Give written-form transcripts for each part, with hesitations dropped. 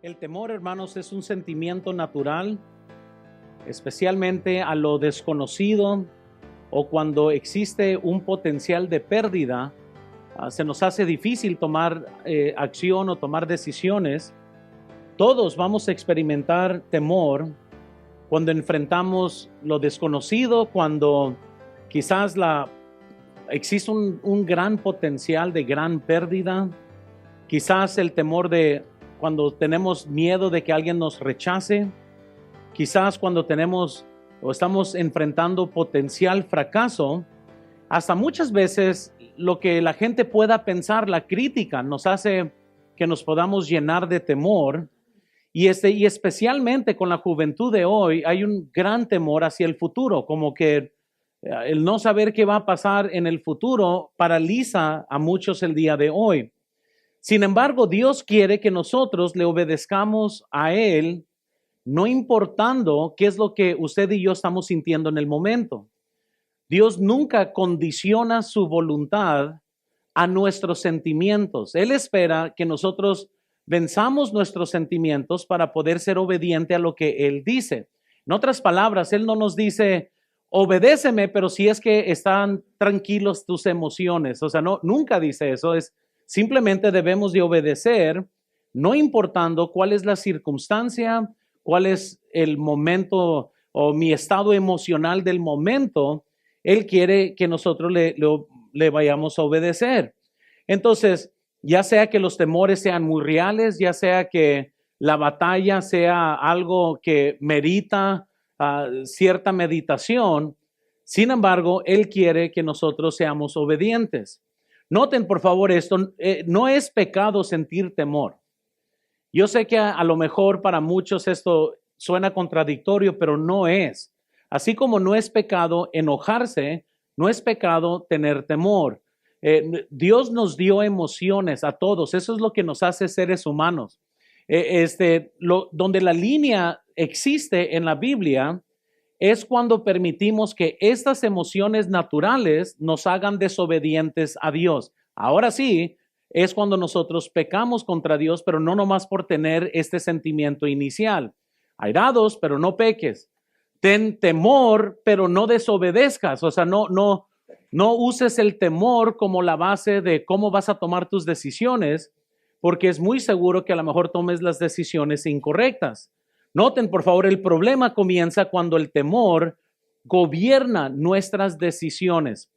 El temor, hermanos, es un sentimiento natural, especialmente a lo desconocido o cuando existe un potencial de pérdida. Se nos hace difícil tomar acción o tomar decisiones. Todos vamos a experimentar temor cuando enfrentamos lo desconocido, cuando quizás existe un gran potencial de gran pérdida. Quizás el temor de cuando tenemos miedo de que alguien nos rechace. Quizás cuando tenemos o estamos enfrentando potencial fracaso. Hasta muchas veces lo que la gente pueda pensar, la crítica, nos hace que nos podamos llenar de temor. Y especialmente con la juventud de hoy hay un gran temor hacia el futuro, como que el no saber qué va a pasar en el futuro paraliza a muchos el día de hoy. Sin embargo, Dios quiere que nosotros le obedezcamos a Él, no importando qué es lo que usted y yo estamos sintiendo en el momento. Dios nunca condiciona su voluntad a nuestros sentimientos. Él espera que nosotros venzamos nuestros sentimientos para poder ser obediente a lo que Él dice. En otras palabras, Él no nos dice, obedéceme, pero si es que están tranquilos tus emociones. O sea, no, nunca dice eso. Simplemente debemos de obedecer, no importando cuál es la circunstancia, cuál es el momento o mi estado emocional del momento. Él quiere que nosotros le vayamos a obedecer. Entonces, ya sea que los temores sean muy reales, ya sea que la batalla sea algo que merita cierta meditación, sin embargo, Él quiere que nosotros seamos obedientes. Noten, por favor, esto, no es pecado sentir temor. Yo sé que a lo mejor para muchos esto suena contradictorio, pero no es. Así como no es pecado enojarse, no es pecado tener temor. Dios nos dio emociones a todos, eso es lo que nos hace seres humanos. Donde la línea existe en la Biblia es cuando permitimos que estas emociones naturales nos hagan desobedientes a Dios. Ahora sí, es cuando nosotros pecamos contra Dios, pero no nomás por tener este sentimiento inicial. Airados, pero no peques. Ten temor, pero no desobedezcas. O sea, no uses el temor como la base de cómo vas a tomar tus decisiones, porque es muy seguro que a lo mejor tomes las decisiones incorrectas. Noten, por favor, el problema comienza cuando el temor gobierna nuestras decisiones.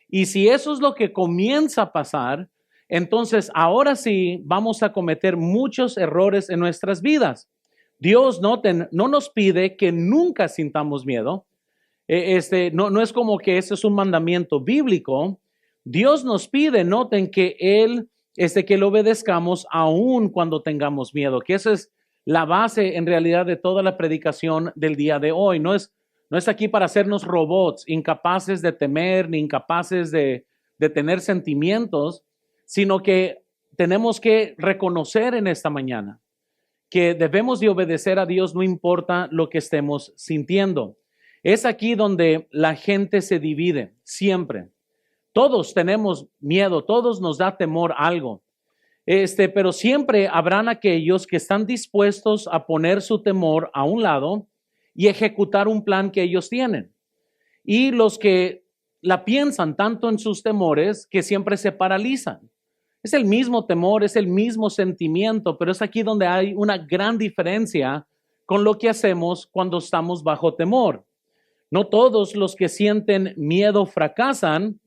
Y si eso es lo que comienza a pasar, entonces ahora sí vamos a cometer muchos errores en nuestras vidas. Dios, noten, no nos pide que nunca sintamos miedo. No es como que ese es un mandamiento bíblico. Dios nos pide, noten, que que le obedezcamos aún cuando tengamos miedo, que eso es la base en realidad de toda la predicación del día de hoy. No es aquí para hacernos robots, incapaces de temer, ni incapaces de tener sentimientos, sino que tenemos que reconocer en esta mañana que debemos de obedecer a Dios no importa lo que estemos sintiendo. Es aquí donde la gente se divide, siempre. Todos tenemos miedo, todos nos da temor algo. Pero siempre habrán aquellos que están dispuestos a poner su temor a un lado y ejecutar un plan que ellos tienen. Y los que la piensan tanto en sus temores que siempre se paralizan. Es el mismo temor, es el mismo sentimiento, pero es aquí donde hay una gran diferencia con lo que hacemos cuando estamos bajo temor. No todos los que sienten miedo fracasan.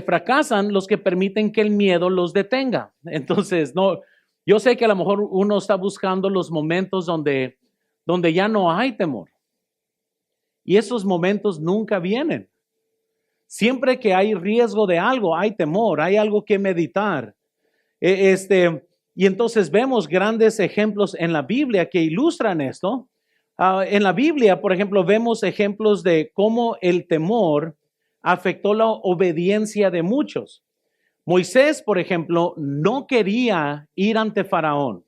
Fracasan los que permiten que el miedo los detenga. Entonces, no, yo sé que a lo mejor uno está buscando los momentos donde ya no hay temor. Y esos momentos nunca vienen. Siempre que hay riesgo de algo, hay temor, hay algo que meditar. Y entonces vemos grandes ejemplos en la Biblia que ilustran esto. En la Biblia, por ejemplo, vemos ejemplos de cómo el temor afectó la obediencia de muchos. Moisés, por ejemplo, no quería ir ante Faraón.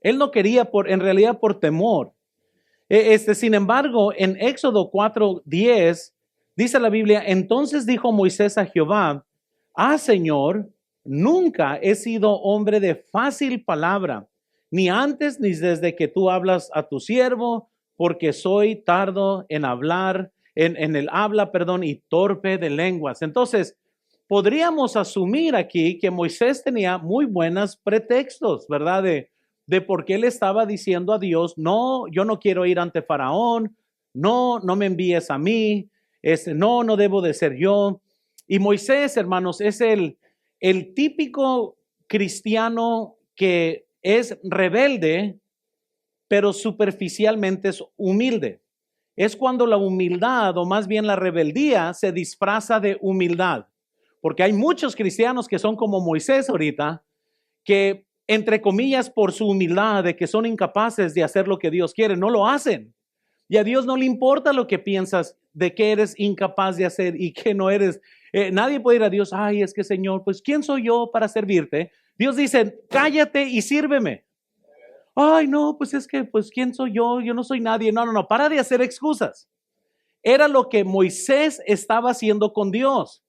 Él no quería en realidad por temor. Sin embargo, en Éxodo 4:10, dice la Biblia, entonces dijo Moisés a Jehová, Señor, nunca he sido hombre de fácil palabra, ni antes ni desde que tú hablas a tu siervo, porque soy tardo en hablar, en el habla, perdón, y torpe de lenguas. Entonces, podríamos asumir aquí que Moisés tenía muy buenos pretextos, ¿verdad? De por qué le estaba diciendo a Dios, no, yo no quiero ir ante Faraón, no, no me envíes a mí, no, no debo de ser yo. Y Moisés, hermanos, es el típico cristiano que es rebelde, pero superficialmente es humilde. Es cuando la humildad, o más bien la rebeldía, se disfraza de humildad. Porque hay muchos cristianos que son como Moisés ahorita, que entre comillas por su humildad, de que son incapaces de hacer lo que Dios quiere, no lo hacen. Y a Dios no le importa lo que piensas de que eres incapaz de hacer y que no eres. Nadie puede ir a Dios, ay, es que Señor, pues ¿quién soy yo para servirte? Dios dice, cállate y sírveme. Ay, no, pues es que, pues ¿quién soy yo? Yo no soy nadie. No, no, no, para de hacer excusas. Era lo que Moisés estaba haciendo con Dios.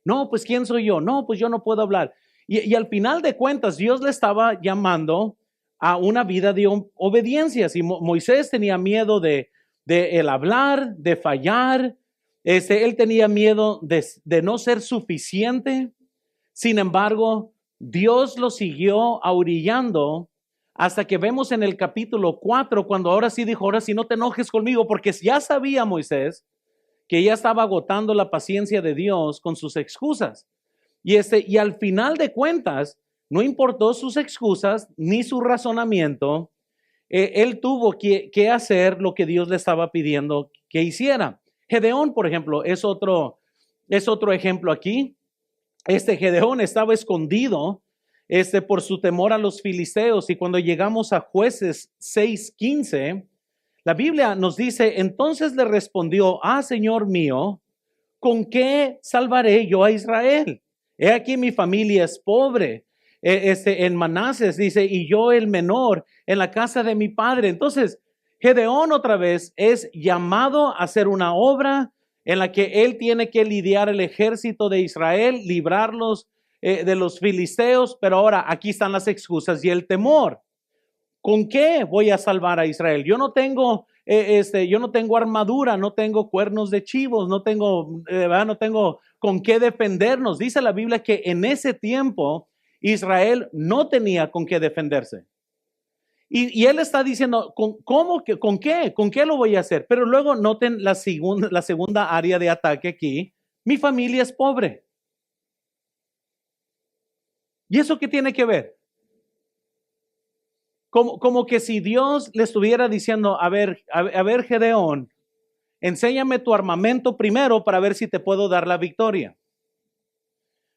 No, pues ¿quién soy yo? No, pues yo no puedo hablar. Y al final de cuentas, Dios le estaba llamando a una vida de obediencia. Si Moisés tenía miedo de el hablar, de fallar, él tenía miedo de no ser suficiente. Sin embargo, Dios lo siguió ahorillando hasta que vemos en el capítulo 4, cuando ahora sí dijo, ahora sí no te enojes conmigo, porque ya sabía Moisés que ya estaba agotando la paciencia de Dios con sus excusas. Y al final de cuentas, no importó sus excusas ni su razonamiento, él tuvo que hacer lo que Dios le estaba pidiendo que hiciera. Gedeón, por ejemplo, es otro ejemplo aquí. Gedeón estaba escondido por su temor a los filisteos, y cuando llegamos a Jueces 6:15, la Biblia nos dice, entonces le respondió, Señor mío, ¿con qué salvaré yo a Israel? He aquí mi familia es pobre. En Manases dice, y yo el menor en la casa de mi padre. Entonces, Gedeón otra vez es llamado a hacer una obra en la que él tiene que lidiar el ejército de Israel, librarlos de los filisteos, pero ahora aquí están las excusas y el temor. ¿Con qué voy a salvar a Israel? Yo no tengo armadura, no tengo cuernos de chivos, no tengo con qué defendernos. Dice la Biblia que en ese tiempo Israel no tenía con qué defenderse. Y él está diciendo, ¿con qué lo voy a hacer? Pero luego noten la segunda área de ataque aquí. Mi familia es pobre. ¿Y eso qué tiene que ver? Como que si Dios le estuviera diciendo, a ver, Gedeón, enséñame tu armamento primero para ver si te puedo dar la victoria.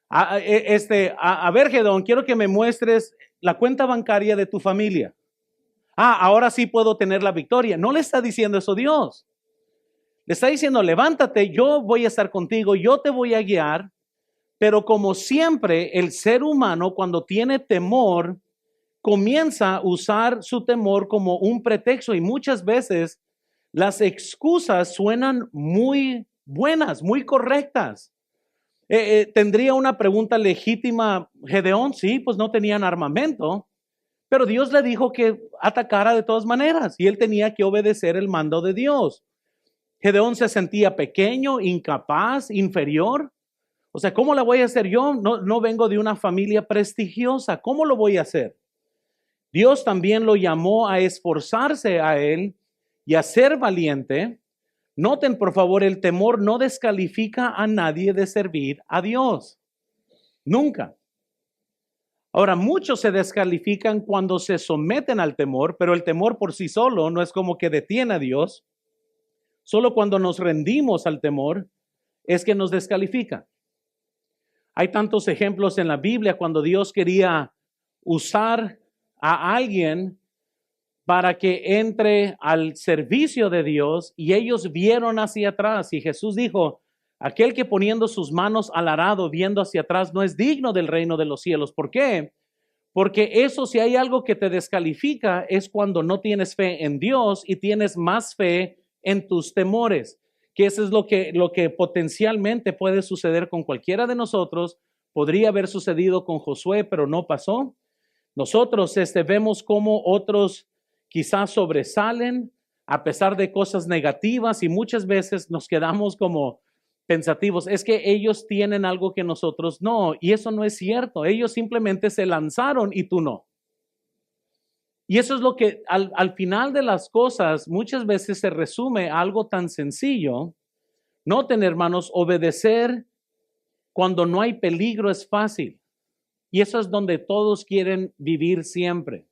A ver, Gedeón, quiero que me muestres la cuenta bancaria de tu familia. Ahora sí puedo tener la victoria. No le está diciendo eso Dios. Le está diciendo, levántate, yo voy a estar contigo, yo te voy a guiar. Pero como siempre, el ser humano cuando tiene temor, comienza a usar su temor como un pretexto, y muchas veces las excusas suenan muy buenas, muy correctas. ¿Tendría una pregunta legítima Gedeón? Sí, pues no tenían armamento, pero Dios le dijo que atacara de todas maneras y él tenía que obedecer el mando de Dios. Gedeón se sentía pequeño, incapaz, inferior. O sea, ¿cómo la voy a hacer yo? No vengo de una familia prestigiosa. ¿Cómo lo voy a hacer? Dios también lo llamó a esforzarse a él y a ser valiente. Noten, por favor, el temor no descalifica a nadie de servir a Dios. Nunca. Ahora, muchos se descalifican cuando se someten al temor, pero el temor por sí solo no es como que detiene a Dios. Solo cuando nos rendimos al temor es que nos descalifica. Hay tantos ejemplos en la Biblia cuando Dios quería usar a alguien para que entre al servicio de Dios y ellos vieron hacia atrás, y Jesús dijo, aquel que poniendo sus manos al arado viendo hacia atrás no es digno del reino de los cielos. ¿Por qué? Porque eso, si hay algo que te descalifica, es cuando no tienes fe en Dios y tienes más fe en tus temores, que eso es lo que potencialmente puede suceder con cualquiera de nosotros. Podría haber sucedido con Josué, pero no pasó. Nosotros vemos cómo otros quizás sobresalen a pesar de cosas negativas y muchas veces nos quedamos como pensativos. Es que ellos tienen algo que nosotros no, y eso no es cierto. Ellos simplemente se lanzaron y tú no. Y eso es lo que al final de las cosas muchas veces se resume a algo tan sencillo. Noten, hermanos, obedecer cuando no hay peligro es fácil. Y eso es donde todos quieren vivir siempre.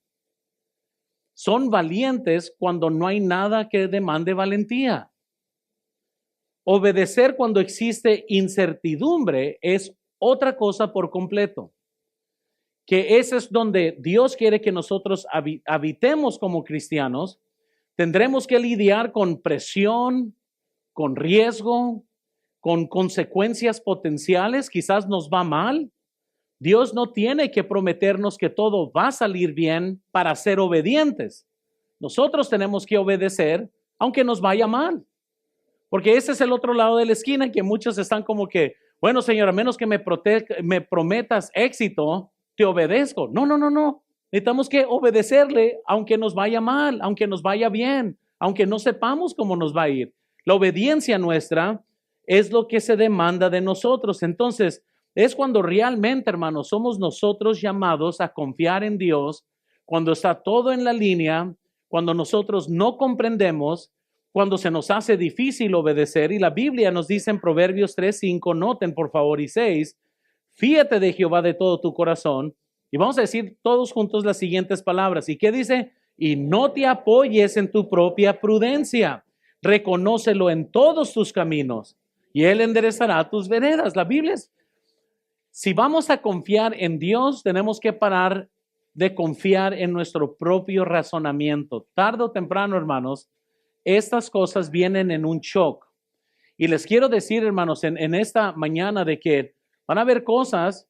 Son valientes cuando no hay nada que demande valentía. Obedecer cuando existe incertidumbre es otra cosa por completo. Que ese es donde Dios quiere que nosotros habitemos como cristianos. Tendremos que lidiar con presión, con riesgo, con consecuencias potenciales. Quizás nos va mal. Dios no tiene que prometernos que todo va a salir bien para ser obedientes. Nosotros tenemos que obedecer aunque nos vaya mal. Porque ese es el otro lado de la esquina, que muchos están como que, bueno, Señor, a menos que me prometas éxito, te obedezco. No. Necesitamos que obedecerle aunque nos vaya mal, aunque nos vaya bien, aunque no sepamos cómo nos va a ir. La obediencia nuestra es lo que se demanda de nosotros. Entonces, es cuando realmente, hermanos, somos nosotros llamados a confiar en Dios, cuando está todo en la línea, cuando nosotros no comprendemos, cuando se nos hace difícil obedecer. Y la Biblia nos dice en Proverbios 3:5, noten por favor, y 6, fíate de Jehová de todo tu corazón. Y vamos a decir todos juntos las siguientes palabras. ¿Y qué dice? Y no te apoyes en tu propia prudencia. Reconócelo en todos tus caminos y Él enderezará tus veredas. La Biblia es, si vamos a confiar en Dios, tenemos que parar de confiar en nuestro propio razonamiento. Tarde o temprano, hermanos, estas cosas vienen en un shock. Y les quiero decir, hermanos, en esta mañana de que van a haber cosas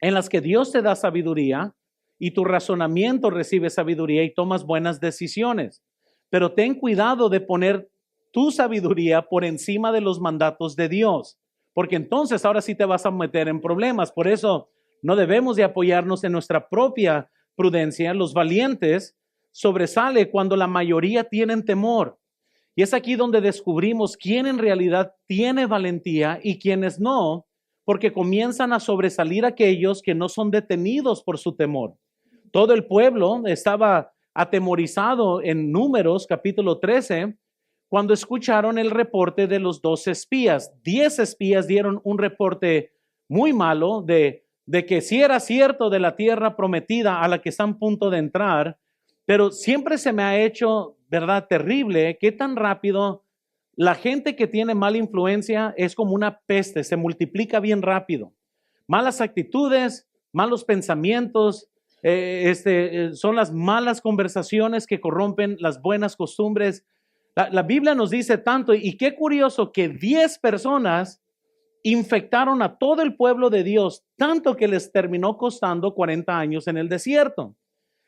en las que Dios te da sabiduría y tu razonamiento recibe sabiduría y tomas buenas decisiones. Pero ten cuidado de poner tu sabiduría por encima de los mandatos de Dios, porque entonces ahora sí te vas a meter en problemas. Por eso no debemos de apoyarnos en nuestra propia prudencia. Los valientes sobresale cuando la mayoría tienen temor. Y es aquí donde descubrimos quién en realidad tiene valentía y quiénes no, porque comienzan a sobresalir aquellos que no son detenidos por su temor. Todo el pueblo estaba atemorizado en Números capítulo 13 cuando escucharon el reporte de los 12 espías. 10 espías dieron un reporte muy malo de que sí era cierto de la tierra prometida a la que están a punto de entrar, pero siempre se me ha hecho, ¿verdad?, terrible qué tan rápido la gente que tiene mala influencia es como una peste, se multiplica bien rápido. Malas actitudes, malos pensamientos, son las malas conversaciones que corrompen las buenas costumbres. La Biblia nos dice tanto, y qué curioso que 10 personas infectaron a todo el pueblo de Dios, tanto que les terminó costando 40 años en el desierto.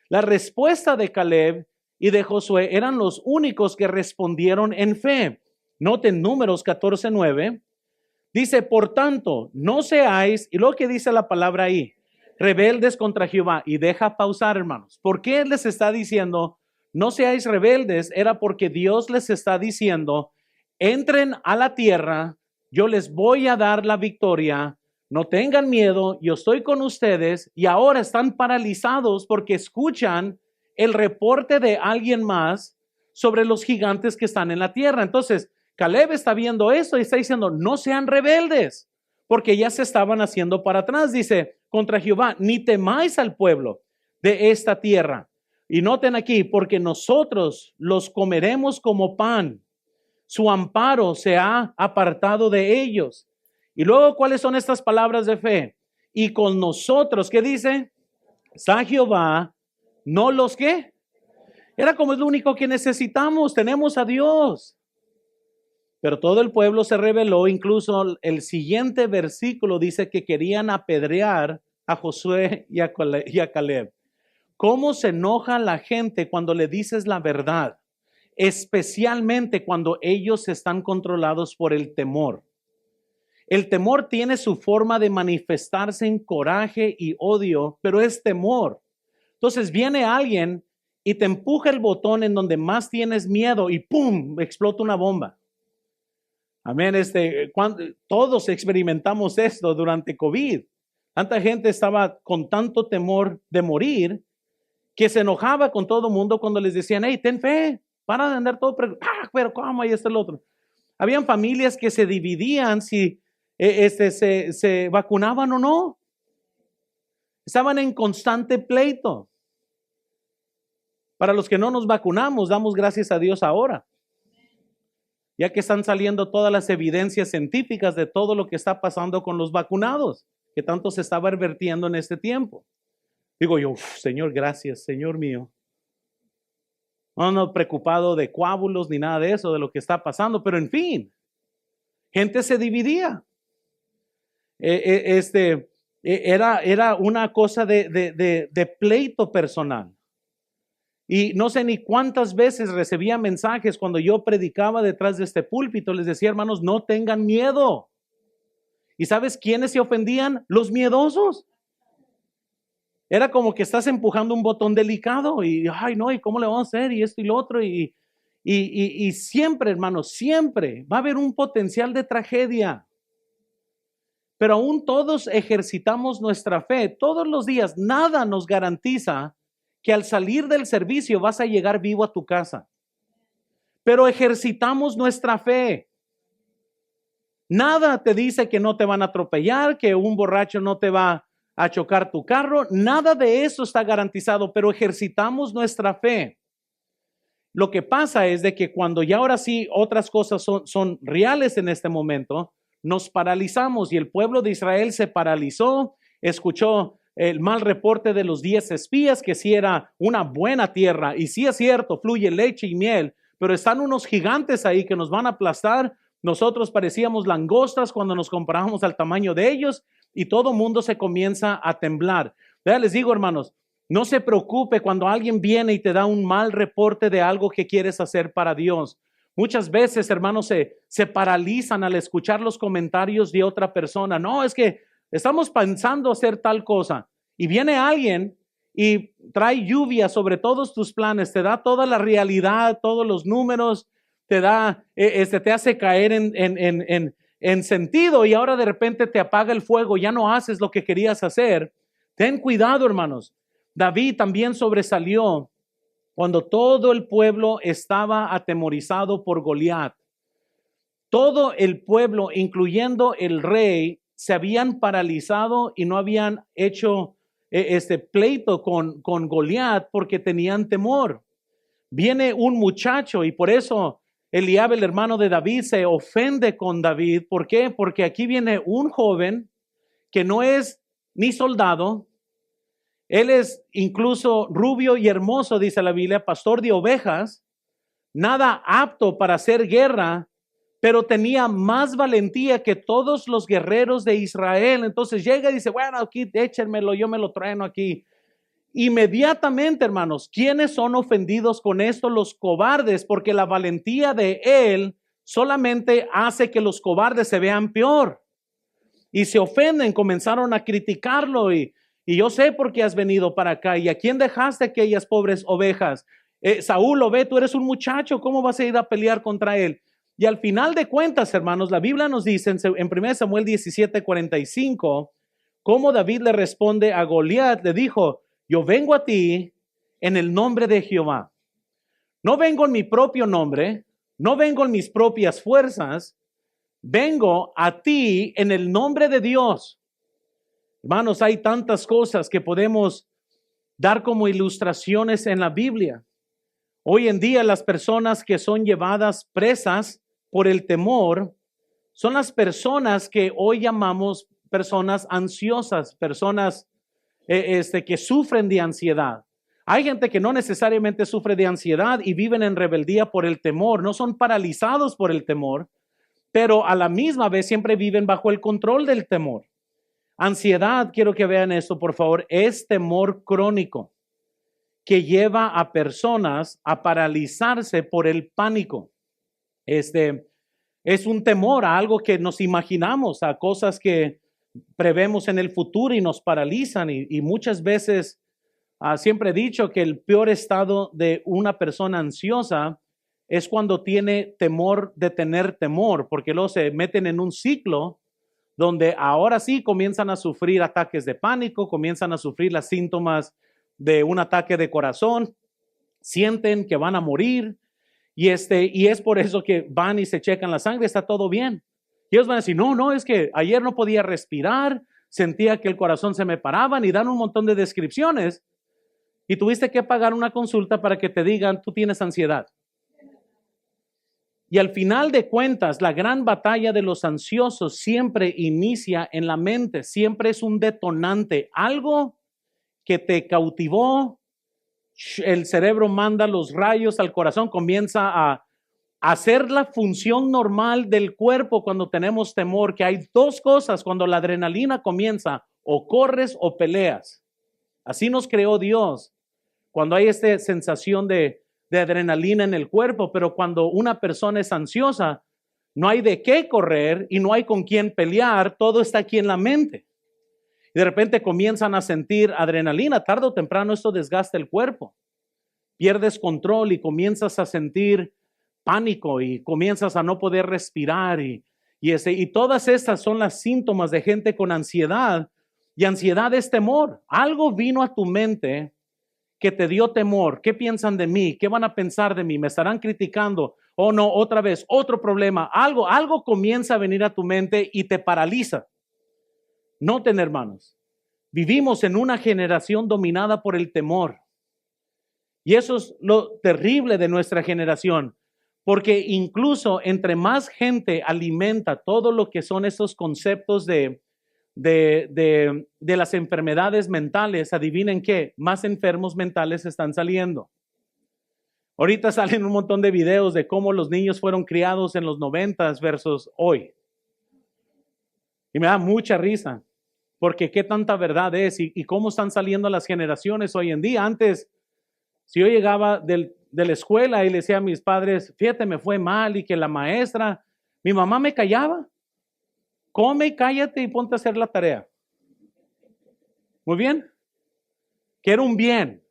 La respuesta de Caleb y de Josué eran los únicos que respondieron en fe. Noten Números 14:9. Dice, por tanto, no seáis, y lo que dice la palabra ahí, rebeldes contra Jehová. Y deja pausar, hermanos. ¿Por qué les está diciendo no seáis rebeldes? Era porque Dios les está diciendo, entren a la tierra, yo les voy a dar la victoria, no tengan miedo, yo estoy con ustedes. Y ahora están paralizados porque escuchan el reporte de alguien más sobre los gigantes que están en la tierra. Entonces, Caleb está viendo eso y está diciendo, no sean rebeldes, porque ya se estaban haciendo para atrás. Dice, contra Jehová, ni temáis al pueblo de esta tierra. Y noten aquí, porque nosotros los comeremos como pan. Su amparo se ha apartado de ellos. Y luego, ¿cuáles son estas palabras de fe? Y con nosotros, ¿qué dice? Está Jehová, no los que. Era como es lo único que necesitamos, tenemos a Dios. Pero todo el pueblo se rebeló, incluso el siguiente versículo dice que querían apedrear a Josué y a Caleb. ¿Cómo se enoja la gente cuando le dices la verdad? Especialmente cuando ellos están controlados por el temor. El temor tiene su forma de manifestarse en coraje y odio, pero es temor. Entonces viene alguien y te empuja el botón en donde más tienes miedo y ¡pum! Explota una bomba. Amén. Todos experimentamos esto durante COVID. Tanta gente estaba con tanto temor de morir que se enojaba con todo el mundo cuando les decían, hey, ten fe, para de andar todo, pero ¿cómo? Ahí está el otro. Habían familias que se dividían si se vacunaban o no. Estaban en constante pleito. Para los que no nos vacunamos, damos gracias a Dios ahora, ya que están saliendo todas las evidencias científicas de todo lo que está pasando con los vacunados, que tanto se estaba advirtiendo en este tiempo. Digo yo, Señor, gracias, Señor mío. No preocupado de coágulos ni nada de eso, de lo que está pasando, pero en fin, gente se dividía. Era una cosa de pleito personal. Y no sé ni cuántas veces recibía mensajes cuando yo predicaba detrás de este púlpito. Les decía, hermanos, no tengan miedo. ¿Y sabes quiénes se ofendían? Los miedosos. Era como que estás empujando un botón delicado y, ay, no, ¿y cómo le vamos a hacer? Y esto y lo otro. Y siempre, hermanos, siempre va a haber un potencial de tragedia. Pero aún todos ejercitamos nuestra fe. Todos los días, nada nos garantiza que al salir del servicio vas a llegar vivo a tu casa. Pero ejercitamos nuestra fe. Nada te dice que no te van a atropellar, que un borracho no te va a chocar tu carro. Nada de eso está garantizado, pero ejercitamos nuestra fe. Lo que pasa es de que cuando ya ahora sí otras cosas son reales en este momento, nos paralizamos y el pueblo de Israel se paralizó, escuchó el mal reporte de los 10 espías, que sí era una buena tierra, y sí es cierto, fluye leche y miel, pero están unos gigantes ahí que nos van a aplastar. Nosotros parecíamos langostas cuando nos comparábamos al tamaño de ellos, y todo mundo se comienza a temblar. Vea, les digo, hermanos, no se preocupe cuando alguien viene y te da un mal reporte de algo que quieres hacer para Dios. Muchas veces, hermanos, se paralizan al escuchar los comentarios de otra persona. No, es que estamos pensando hacer tal cosa, y viene alguien y trae lluvia sobre todos tus planes, te da toda la realidad, todos los números, te hace caer en sentido, y ahora de repente te apaga el fuego, ya no haces lo que querías hacer. Ten cuidado, hermanos. David también sobresalió cuando todo el pueblo estaba atemorizado por Goliat. Todo el pueblo, incluyendo el rey, se habían paralizado y no habían hecho pleito con Goliat porque tenían temor. Viene un muchacho y por eso Eliab, el hermano de David, se ofende con David. ¿Por qué? Porque aquí viene un joven que no es ni soldado. Él es incluso rubio y hermoso, dice la Biblia, pastor de ovejas, nada apto para hacer guerra, pero tenía más valentía que todos los guerreros de Israel. Entonces llega y dice, bueno, aquí échenmelo, yo me lo traeno aquí. Inmediatamente, hermanos, ¿quiénes son ofendidos con esto? Los cobardes, porque la valentía de él solamente hace que los cobardes se vean peor. Y se ofenden, comenzaron a criticarlo y yo sé por qué has venido para acá. ¿Y a quién dejaste aquellas pobres ovejas? Saúl, lo ve, tú eres un muchacho, ¿cómo vas a ir a pelear contra él? Y al final de cuentas, hermanos, la Biblia nos dice en 1 Samuel 17:45, cómo David le responde a Goliat, le dijo, yo vengo a ti en el nombre de Jehová. No vengo en mi propio nombre, no vengo en mis propias fuerzas, vengo a ti en el nombre de Dios. Hermanos, hay tantas cosas que podemos dar como ilustraciones en la Biblia. Hoy en día las personas que son llevadas presas por el temor son las personas que hoy llamamos personas ansiosas, personas que sufren de ansiedad. Hay gente que no necesariamente sufre de ansiedad y viven en rebeldía por el temor, no son paralizados por el temor, pero a la misma vez siempre viven bajo el control del temor. Ansiedad, quiero que vean esto, por favor, es temor crónico que lleva a personas a paralizarse por el pánico. Es un temor a algo que nos imaginamos, a cosas que prevemos en el futuro y nos paralizan y muchas veces Siempre he dicho que el peor estado de una persona ansiosa es cuando tiene temor de tener temor, porque luego se meten en un ciclo donde ahora sí comienzan a sufrir ataques de pánico, comienzan a sufrir los síntomas de un ataque de corazón, sienten que van a morir y es por eso que van y se checan la sangre, está todo bien. Y ellos van a decir, no, es que ayer no podía respirar, sentía que el corazón se me paraba y dan un montón de descripciones y tuviste que pagar una consulta para que te digan, tú tienes ansiedad. Y al final de cuentas, la gran batalla de los ansiosos siempre inicia en la mente, siempre es un detonante, algo que te cautivó, el cerebro manda los rayos al corazón, comienza a hacer la función normal del cuerpo cuando tenemos temor, que hay dos cosas cuando la adrenalina comienza, o corres o peleas. Así nos creó Dios, cuando hay esta sensación de adrenalina en el cuerpo, pero cuando una persona es ansiosa, no hay de qué correr y no hay con quién pelear, todo está aquí en la mente. Y de repente comienzan a sentir adrenalina, tarde o temprano esto desgasta el cuerpo. Pierdes control y comienzas a sentir pánico y comienzas a no poder respirar y todas estas son las síntomas de gente con ansiedad, y ansiedad es temor. Algo vino a tu mente que te dio temor. ¿Qué piensan de mí? ¿Qué van a pensar de mí? ¿Me estarán criticando? ¿O no? Otra vez, otro problema. Algo comienza a venir a tu mente y te paraliza. Noten, hermanos, vivimos en una generación dominada por el temor. Y eso es lo terrible de nuestra generación, porque incluso entre más gente alimenta todo lo que son esos conceptos de las enfermedades mentales, adivinen qué, más enfermos mentales están saliendo. Ahorita salen un montón de videos de cómo los niños fueron criados en los 90s versus hoy. Y me da mucha risa, porque qué tanta verdad es y cómo están saliendo las generaciones hoy en día. Antes, si yo llegaba de la escuela y le decía a mis padres, fíjate, me fue mal y que la maestra, mi mamá me callaba. Come, cállate y ponte a hacer la tarea. Muy bien. Que era un bien,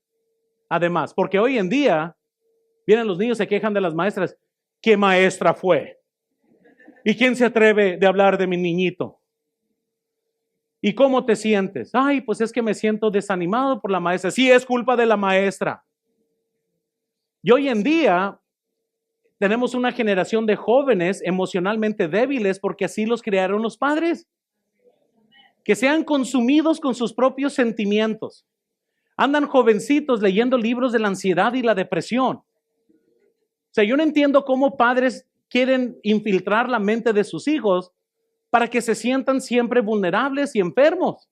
además, porque hoy en día vienen los niños, se quejan de las maestras. ¿Qué maestra fue? ¿Y quién se atreve de hablar de mi niñito? ¿Y cómo te sientes? Ay, pues es que me siento desanimado por la maestra. Sí, es culpa de la maestra. Y hoy en día tenemos una generación de jóvenes emocionalmente débiles porque así los criaron los padres. Que sean consumidos con sus propios sentimientos. Andan jovencitos leyendo libros de la ansiedad y la depresión. O sea, yo no entiendo cómo padres quieren infiltrar la mente de sus hijos para que se sientan siempre vulnerables y enfermos.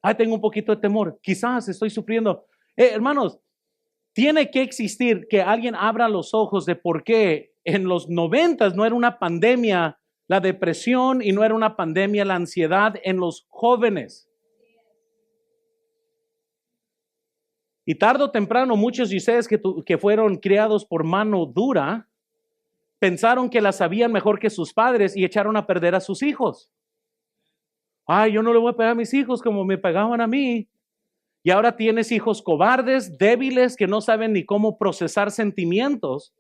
Ay, tengo un poquito de temor. Quizás estoy sufriendo. Hermanos, tiene que existir que alguien abra los ojos de por qué en los 90s no era una pandemia la depresión y no era una pandemia la ansiedad en los jóvenes. Y tarde o temprano muchos de ustedes que fueron criados por mano dura pensaron que la sabían mejor que sus padres y echaron a perder a sus hijos. Ay, yo no le voy a pegar a mis hijos como me pegaban a mí. Y ahora tienes hijos cobardes, débiles, que no saben ni cómo procesar sentimientos.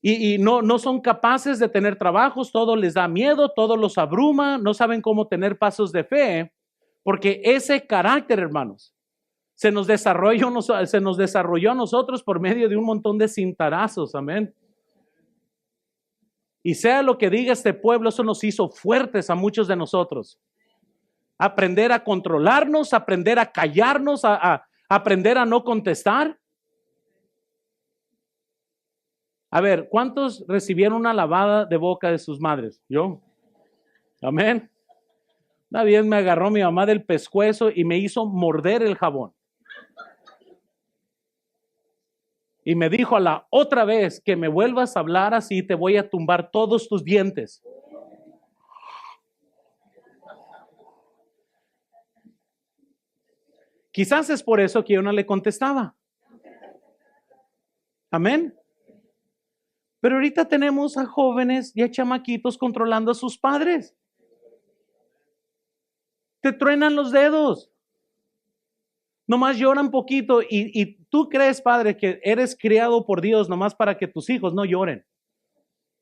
Y no son capaces de tener trabajos, todo les da miedo, todo los abruma, no saben cómo tener pasos de fe, porque ese carácter, hermanos, se nos desarrolló a nosotros por medio de un montón de cintarazos, amén. Y sea lo que diga este pueblo, eso nos hizo fuertes a muchos de nosotros. Aprender a controlarnos, aprender a callarnos, a aprender a no contestar. A ver, ¿cuántos recibieron una lavada de boca de sus madres? Yo. Amén. Una vez me agarró mi mamá del pescuezo y me hizo morder el jabón. Y me dijo, a la otra vez que me vuelvas a hablar así, te voy a tumbar todos tus dientes. Quizás es por eso que yo no le contestaba. Amén. Pero ahorita tenemos a jóvenes y a chamaquitos controlando a sus padres. Te truenan los dedos. Nomás lloran poquito y tú crees, padre, que eres criado por Dios nomás para que tus hijos no lloren.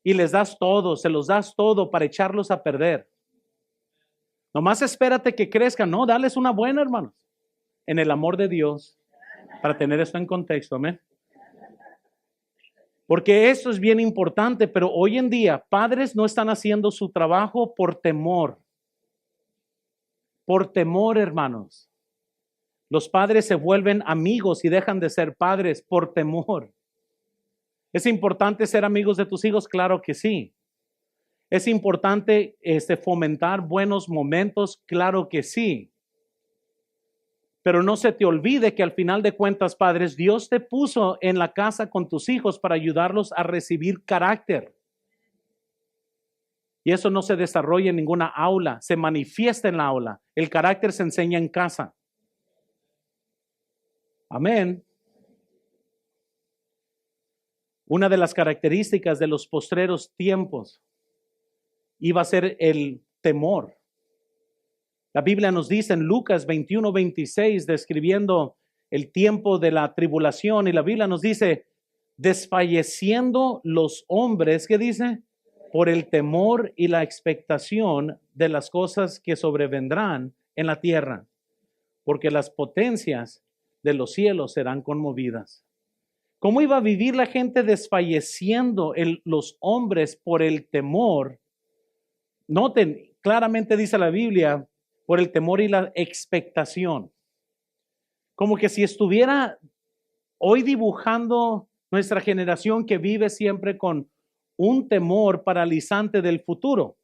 Y les das todo, se los das todo para echarlos a perder. Nomás espérate que crezcan. No, dales una buena, hermanos, en el amor de Dios, para tener esto en contexto, amén. Porque esto es bien importante, pero hoy en día padres no están haciendo su trabajo por temor. Por temor, hermanos. Los padres se vuelven amigos y dejan de ser padres por temor. ¿Es importante ser amigos de tus hijos? Claro que sí. ¿Es importante fomentar buenos momentos? Claro que sí. Pero no se te olvide que al final de cuentas, padres, Dios te puso en la casa con tus hijos para ayudarlos a recibir carácter. Y eso no se desarrolla en ninguna aula, se manifiesta en la aula. El carácter se enseña en casa. Amén. Una de las características de los postreros tiempos iba a ser el temor. La Biblia nos dice en Lucas 21:26, describiendo el tiempo de la tribulación, y la Biblia nos dice, desfalleciendo los hombres, ¿qué dice? Por el temor y la expectación de las cosas que sobrevendrán en la tierra, porque las potencias de los cielos serán conmovidas. ¿Cómo iba a vivir la gente desfalleciendo los hombres por el temor? Noten, claramente dice la Biblia, por el temor y la expectación. Como que si estuviera hoy dibujando nuestra generación que vive siempre con un temor paralizante del futuro.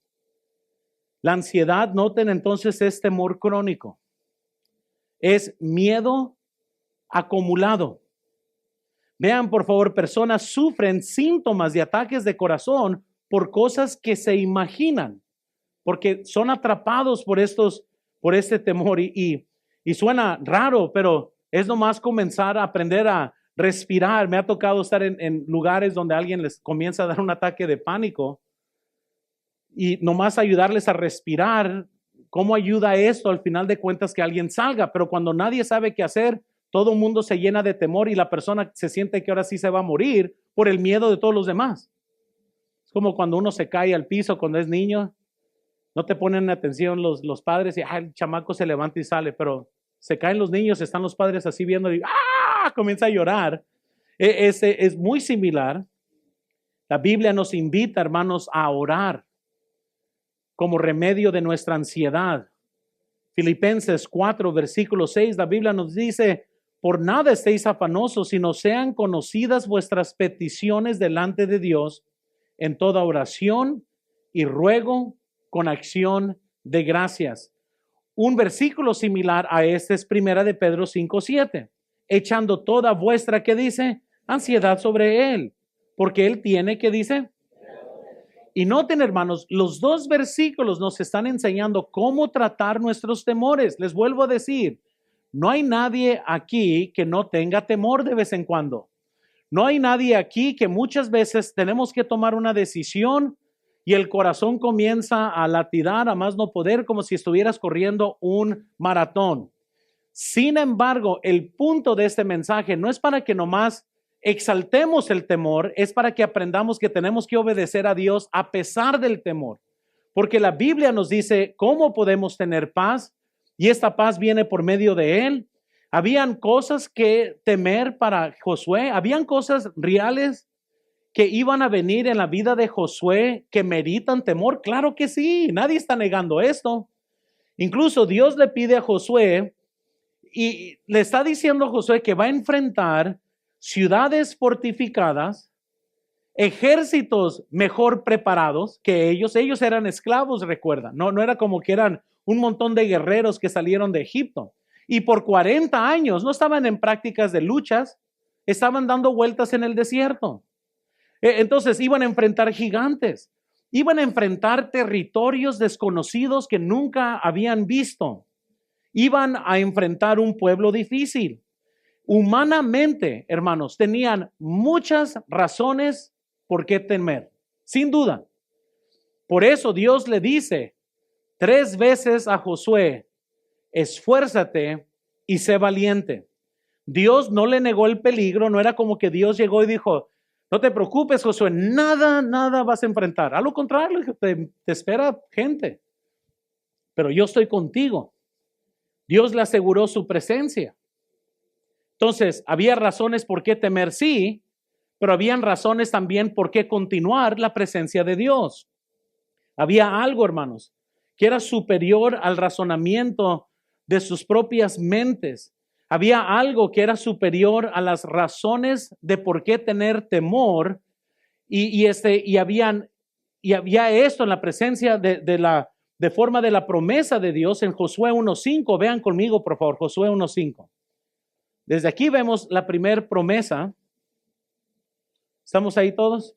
La ansiedad, noten entonces, es temor crónico. Es miedo acumulado. Vean, por favor, personas sufren síntomas de ataques de corazón por cosas que se imaginan, porque son atrapados por este temor y suena raro, pero es nomás comenzar a aprender a respirar. Me ha tocado estar en lugares donde alguien les comienza a dar un ataque de pánico y nomás ayudarles a respirar. ¿Cómo ayuda esto al final de cuentas que alguien salga? Pero cuando nadie sabe qué hacer, todo el mundo se llena de temor y la persona se siente que ahora sí se va a morir por el miedo de todos los demás. Es como cuando uno se cae al piso cuando es niño. No te ponen atención los padres y el chamaco se levanta y sale, pero se caen los niños, están los padres así viendo y comienza a llorar. Es muy similar. La Biblia nos invita, hermanos, a orar como remedio de nuestra ansiedad. Filipenses 4, versículo 6, la Biblia nos dice, por nada estéis afanosos, sino sean conocidas vuestras peticiones delante de Dios en toda oración y ruego con acción de gracias. Un versículo similar a este es Primera de Pedro 5:7, echando toda vuestra, ¿qué dice? Ansiedad sobre Él, porque Él tiene, ¿qué dice? Y noten, hermanos, los dos versículos nos están enseñando cómo tratar nuestros temores. Les vuelvo a decir, no hay nadie aquí que no tenga temor de vez en cuando. No hay nadie aquí que muchas veces tenemos que tomar una decisión y el corazón comienza a latigar a más no poder, como si estuvieras corriendo un maratón. Sin embargo, el punto de este mensaje no es para que nomás exaltemos el temor, es para que aprendamos que tenemos que obedecer a Dios a pesar del temor. Porque la Biblia nos dice cómo podemos tener paz y esta paz viene por medio de Él. Habían cosas que temer para Josué, habían cosas reales que iban a venir en la vida de Josué que meritan temor. Claro que sí, nadie está negando esto. Incluso Dios le pide a Josué y le está diciendo a Josué que va a enfrentar ciudades fortificadas, ejércitos mejor preparados que ellos. Ellos eran esclavos, recuerda. No era como que eran un montón de guerreros que salieron de Egipto. Y por 40 años no estaban en prácticas de luchas, estaban dando vueltas en el desierto. Entonces iban a enfrentar gigantes, iban a enfrentar territorios desconocidos que nunca habían visto. Iban a enfrentar un pueblo difícil. Humanamente, hermanos, tenían muchas razones por qué temer, sin duda. Por eso Dios le dice 3 veces a Josué, esfuérzate y sé valiente. Dios no le negó el peligro, no era como que Dios llegó y dijo, no te preocupes, Josué, nada vas a enfrentar. A lo contrario, te espera gente, pero yo estoy contigo. Dios le aseguró su presencia. Entonces, había razones por qué temer, sí, pero habían razones también por qué continuar la presencia de Dios. Había algo, hermanos, que era superior al razonamiento de sus propias mentes. Había algo que era superior a las razones de por qué tener temor y había esto en la presencia de forma de la promesa de Dios en Josué 1:5. Vean conmigo, por favor, Josué 1:5. Desde aquí vemos la primera promesa. ¿Estamos ahí todos?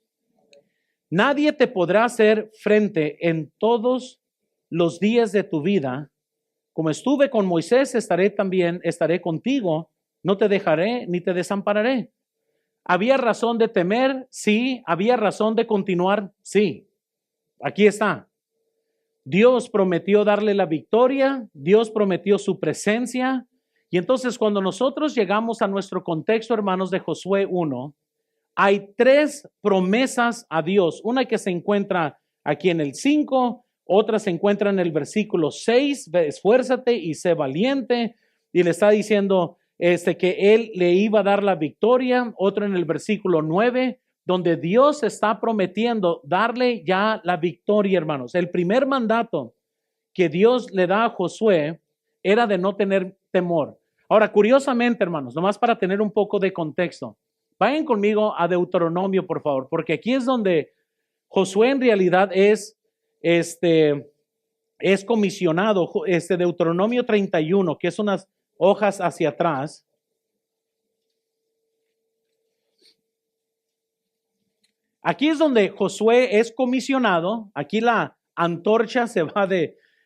Nadie te podrá hacer frente en todos los días de tu vida. Como estuve con Moisés, estaré contigo, no te dejaré ni te desampararé. ¿Había razón de temer? Sí. ¿Había razón de continuar? Sí. Aquí está. Dios prometió darle la victoria, Dios prometió su presencia. Y entonces cuando nosotros llegamos a nuestro contexto, hermanos, de Josué 1, hay 3 promesas a Dios. Una que se encuentra aquí en el 5, otra se encuentra en el versículo 6, esfuérzate y sé valiente, y le está diciendo que él le iba a dar la victoria. Otro en el versículo 9, donde Dios está prometiendo darle ya la victoria, hermanos. El primer mandato que Dios le da a Josué era de no tener temor. Ahora, curiosamente, hermanos, nomás para tener un poco de contexto, vayan conmigo a Deuteronomio, por favor, porque aquí es donde Josué en realidad es comisionado. Deuteronomio 31, que es unas hojas hacia atrás. Aquí es donde Josué es comisionado. Aquí la antorcha se va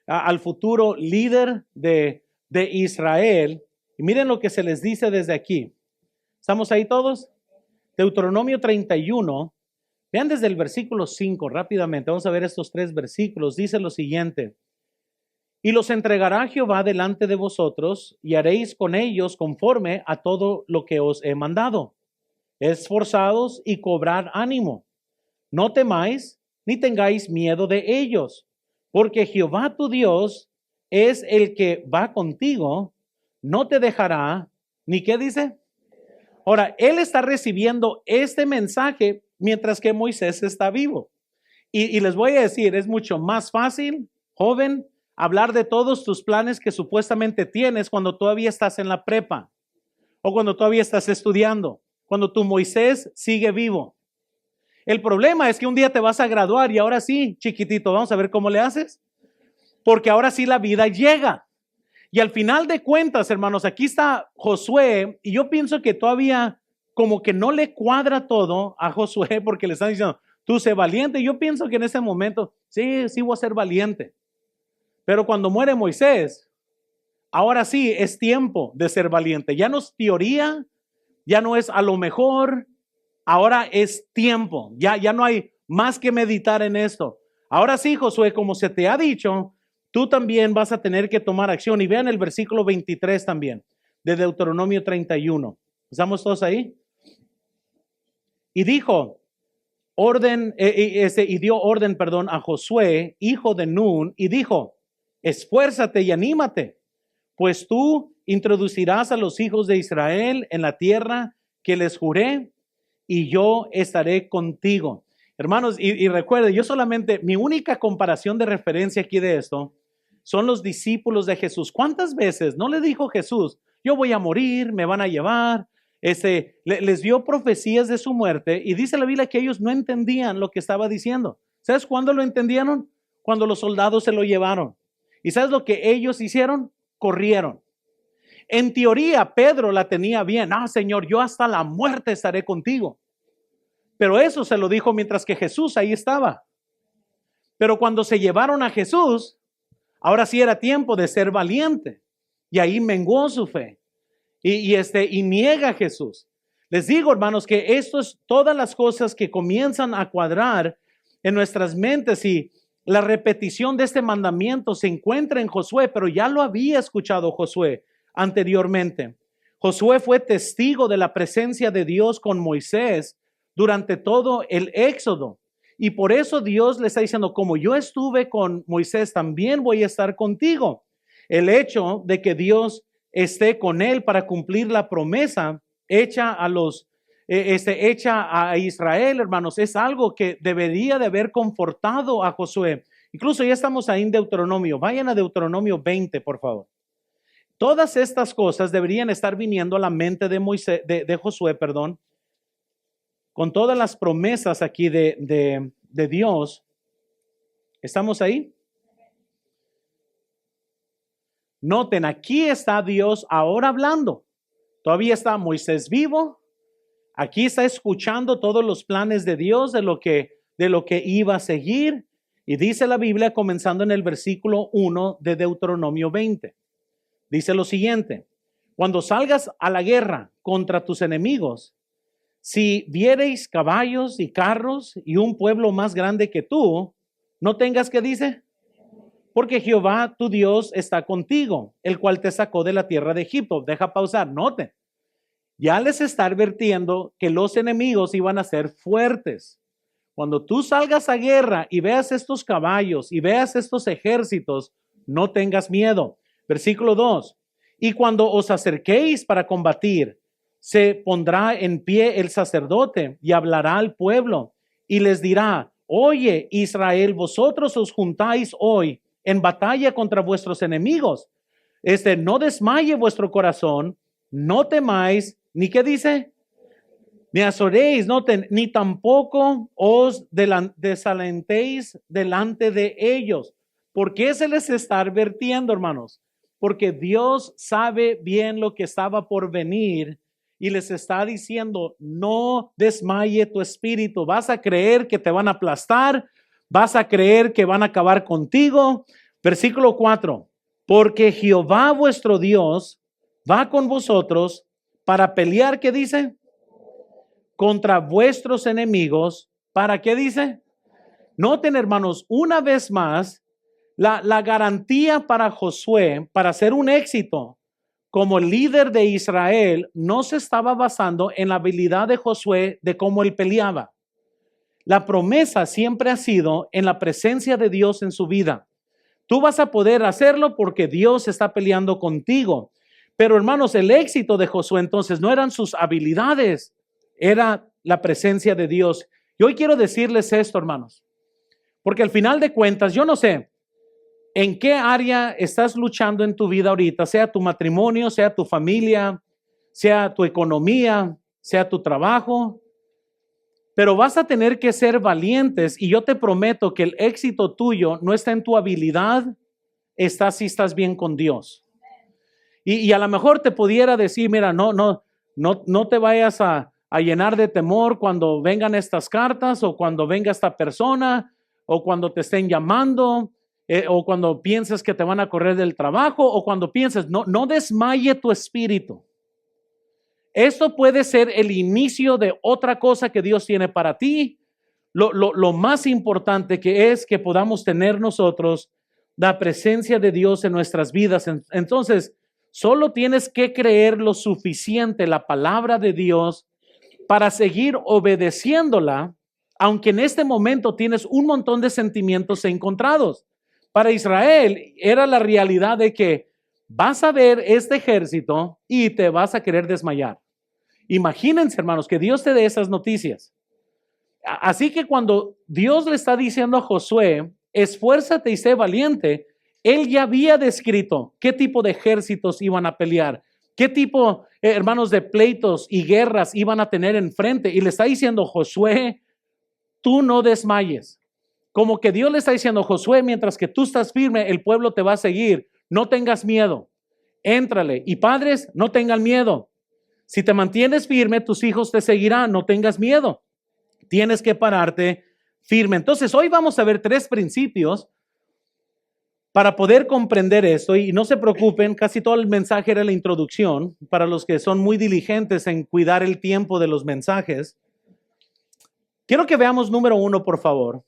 al futuro líder de Israel. Y miren lo que se les dice desde aquí. ¿Estamos ahí todos? Deuteronomio 31. Vean desde el versículo 5 rápidamente. Vamos a ver estos 3 versículos. Dice lo siguiente. Y los entregará Jehová delante de vosotros, y haréis con ellos conforme a todo lo que os he mandado. Esforzados y cobrad ánimo. No temáis, ni tengáis miedo de ellos, porque Jehová tu Dios es el que va contigo, no te dejará, ni qué dice. Ahora, él está recibiendo este mensaje mientras que Moisés está vivo. Y les voy a decir, es mucho más fácil, joven, hablar de todos tus planes que supuestamente tienes cuando todavía estás en la prepa o cuando todavía estás estudiando, cuando tu Moisés sigue vivo. El problema es que un día te vas a graduar y ahora sí, chiquitito, vamos a ver cómo le haces, porque ahora sí la vida llega. Y al final de cuentas, hermanos, aquí está Josué, y yo pienso que todavía como que no le cuadra todo a Josué porque le están diciendo, tú sé valiente. Yo pienso que en ese momento, sí voy a ser valiente. Pero cuando muere Moisés, ahora sí es tiempo de ser valiente. Ya no es teoría, ya no es a lo mejor, ahora es tiempo. Ya no hay más que meditar en esto. Ahora sí, Josué, como se te ha dicho, tú también vas a tener que tomar acción. Y vean el versículo 23 también, de Deuteronomio 31. ¿Estamos todos ahí? Y dijo, dio orden, a Josué, hijo de Nun, y dijo, esfuérzate y anímate, pues tú introducirás a los hijos de Israel en la tierra que les juré, y yo estaré contigo. Hermanos, y recuerden, mi única comparación de referencia aquí de esto son los discípulos de Jesús. ¿Cuántas veces no le dijo Jesús, yo voy a morir, me van a llevar? Les dio profecías de su muerte, y dice la Biblia que ellos no entendían lo que estaba diciendo. ¿Sabes cuándo lo entendieron? Cuando los soldados se lo llevaron. ¿Y sabes lo que ellos hicieron? Corrieron. En teoría, Pedro la tenía bien. Señor, yo hasta la muerte estaré contigo. Pero eso se lo dijo mientras que Jesús ahí estaba. Pero cuando se llevaron a Jesús, ahora sí era tiempo de ser valiente. Y ahí menguó su fe. Y niega a Jesús. Les digo, hermanos, que esto es todas las cosas que comienzan a cuadrar en nuestras mentes, y la repetición de este mandamiento se encuentra en Josué, pero ya lo había escuchado Josué anteriormente. Josué fue testigo de la presencia de Dios con Moisés durante todo el Éxodo. Y por eso Dios le está diciendo, como yo estuve con Moisés, también voy a estar contigo. El hecho de que Dios esté con él para cumplir la promesa hecha a Israel, hermanos, es algo que debería de haber confortado a Josué. Incluso ya estamos ahí en Deuteronomio. Vayan a Deuteronomio 20, por favor. Todas estas cosas deberían estar viniendo a la mente de Josué, perdón, con todas las promesas aquí de Dios. ¿Estamos ahí? Noten, aquí está Dios ahora hablando. Todavía está Moisés vivo. Aquí está escuchando todos los planes de Dios, de lo que iba a seguir. Y dice la Biblia, comenzando en el versículo 1 de Deuteronomio 20. Dice lo siguiente: cuando salgas a la guerra contra tus enemigos, si viereis caballos y carros y un pueblo más grande que tú, no tengas que dice, porque Jehová tu Dios está contigo, el cual te sacó de la tierra de Egipto. Deja pausar, noten. Ya les está advirtiendo que los enemigos iban a ser fuertes. Cuando tú salgas a guerra y veas estos caballos y veas estos ejércitos, no tengas miedo. Versículo 2. Y cuando os acerquéis para combatir, se pondrá en pie el sacerdote y hablará al pueblo y les dirá: oye, Israel, vosotros os juntáis hoy en batalla contra vuestros enemigos. No desmaye vuestro corazón, no temáis, ni qué dice, ni azoréis, ni tampoco os desalentéis delante de ellos. ¿Por qué se les está advirtiendo, hermanos? Porque Dios sabe bien lo que estaba por venir y les está diciendo: no desmaye tu espíritu. Vas a creer que te van a aplastar, vas a creer que van a acabar contigo. Versículo 4. Porque Jehová vuestro Dios va con vosotros para pelear, ¿qué dice? Contra vuestros enemigos. ¿Para qué dice? Noten, hermanos, una vez más, la garantía para Josué, para ser un éxito como líder de Israel, no se estaba basando en la habilidad de Josué de cómo él peleaba. La promesa siempre ha sido en la presencia de Dios en su vida. Tú vas a poder hacerlo porque Dios está peleando contigo. Pero, hermanos, el éxito de Josué entonces no eran sus habilidades, era la presencia de Dios. Y hoy quiero decirles esto, hermanos, porque al final de cuentas, yo no sé en qué área estás luchando en tu vida ahorita, sea tu matrimonio, sea tu familia, sea tu economía, sea tu trabajo, pero vas a tener que ser valientes y yo te prometo que el éxito tuyo no está en tu habilidad, está si estás bien con Dios. Y a lo mejor te pudiera decir, mira, no te vayas a llenar de temor cuando vengan estas cartas o cuando venga esta persona o cuando te estén llamando o cuando pienses que te van a correr del trabajo o cuando pienses, no desmaye tu espíritu. Esto puede ser el inicio de otra cosa que Dios tiene para ti. Lo más importante que es que podamos tener nosotros la presencia de Dios en nuestras vidas. Entonces, solo tienes que creer lo suficiente la palabra de Dios para seguir obedeciéndola, aunque en este momento tienes un montón de sentimientos encontrados. Para Israel era la realidad de que vas a ver este ejército y te vas a querer desmayar. Imagínense, hermanos, que Dios te dé esas noticias. Así que cuando Dios le está diciendo a Josué, esfuérzate y sé valiente, él ya había descrito qué tipo de ejércitos iban a pelear, qué tipo, hermanos, de pleitos y guerras iban a tener enfrente. Y le está diciendo, Josué, tú no desmayes. Como que Dios le está diciendo, Josué, mientras que tú estás firme, el pueblo te va a seguir. No tengas miedo. Éntrale. Y padres, no tengan miedo. Si te mantienes firme, tus hijos te seguirán. No tengas miedo. Tienes que pararte firme. Entonces, hoy vamos a ver 3 principios para poder comprender esto. Y no se preocupen, casi todo el mensaje era la introducción para los que son muy diligentes en cuidar el tiempo de los mensajes. Quiero que veamos número 1, por favor.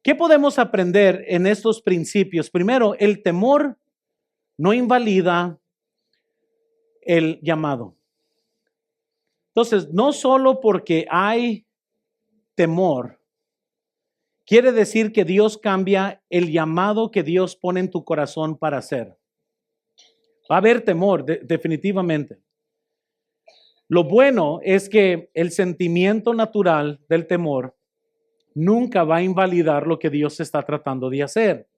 ¿Qué podemos aprender en estos principios? Primero, el temor no invalida el llamado. Entonces, no solo porque hay temor, quiere decir que Dios cambia el llamado que Dios pone en tu corazón para hacer. Va a haber temor, definitivamente. Lo bueno es que el sentimiento natural del temor nunca va a invalidar lo que Dios está tratando de hacer.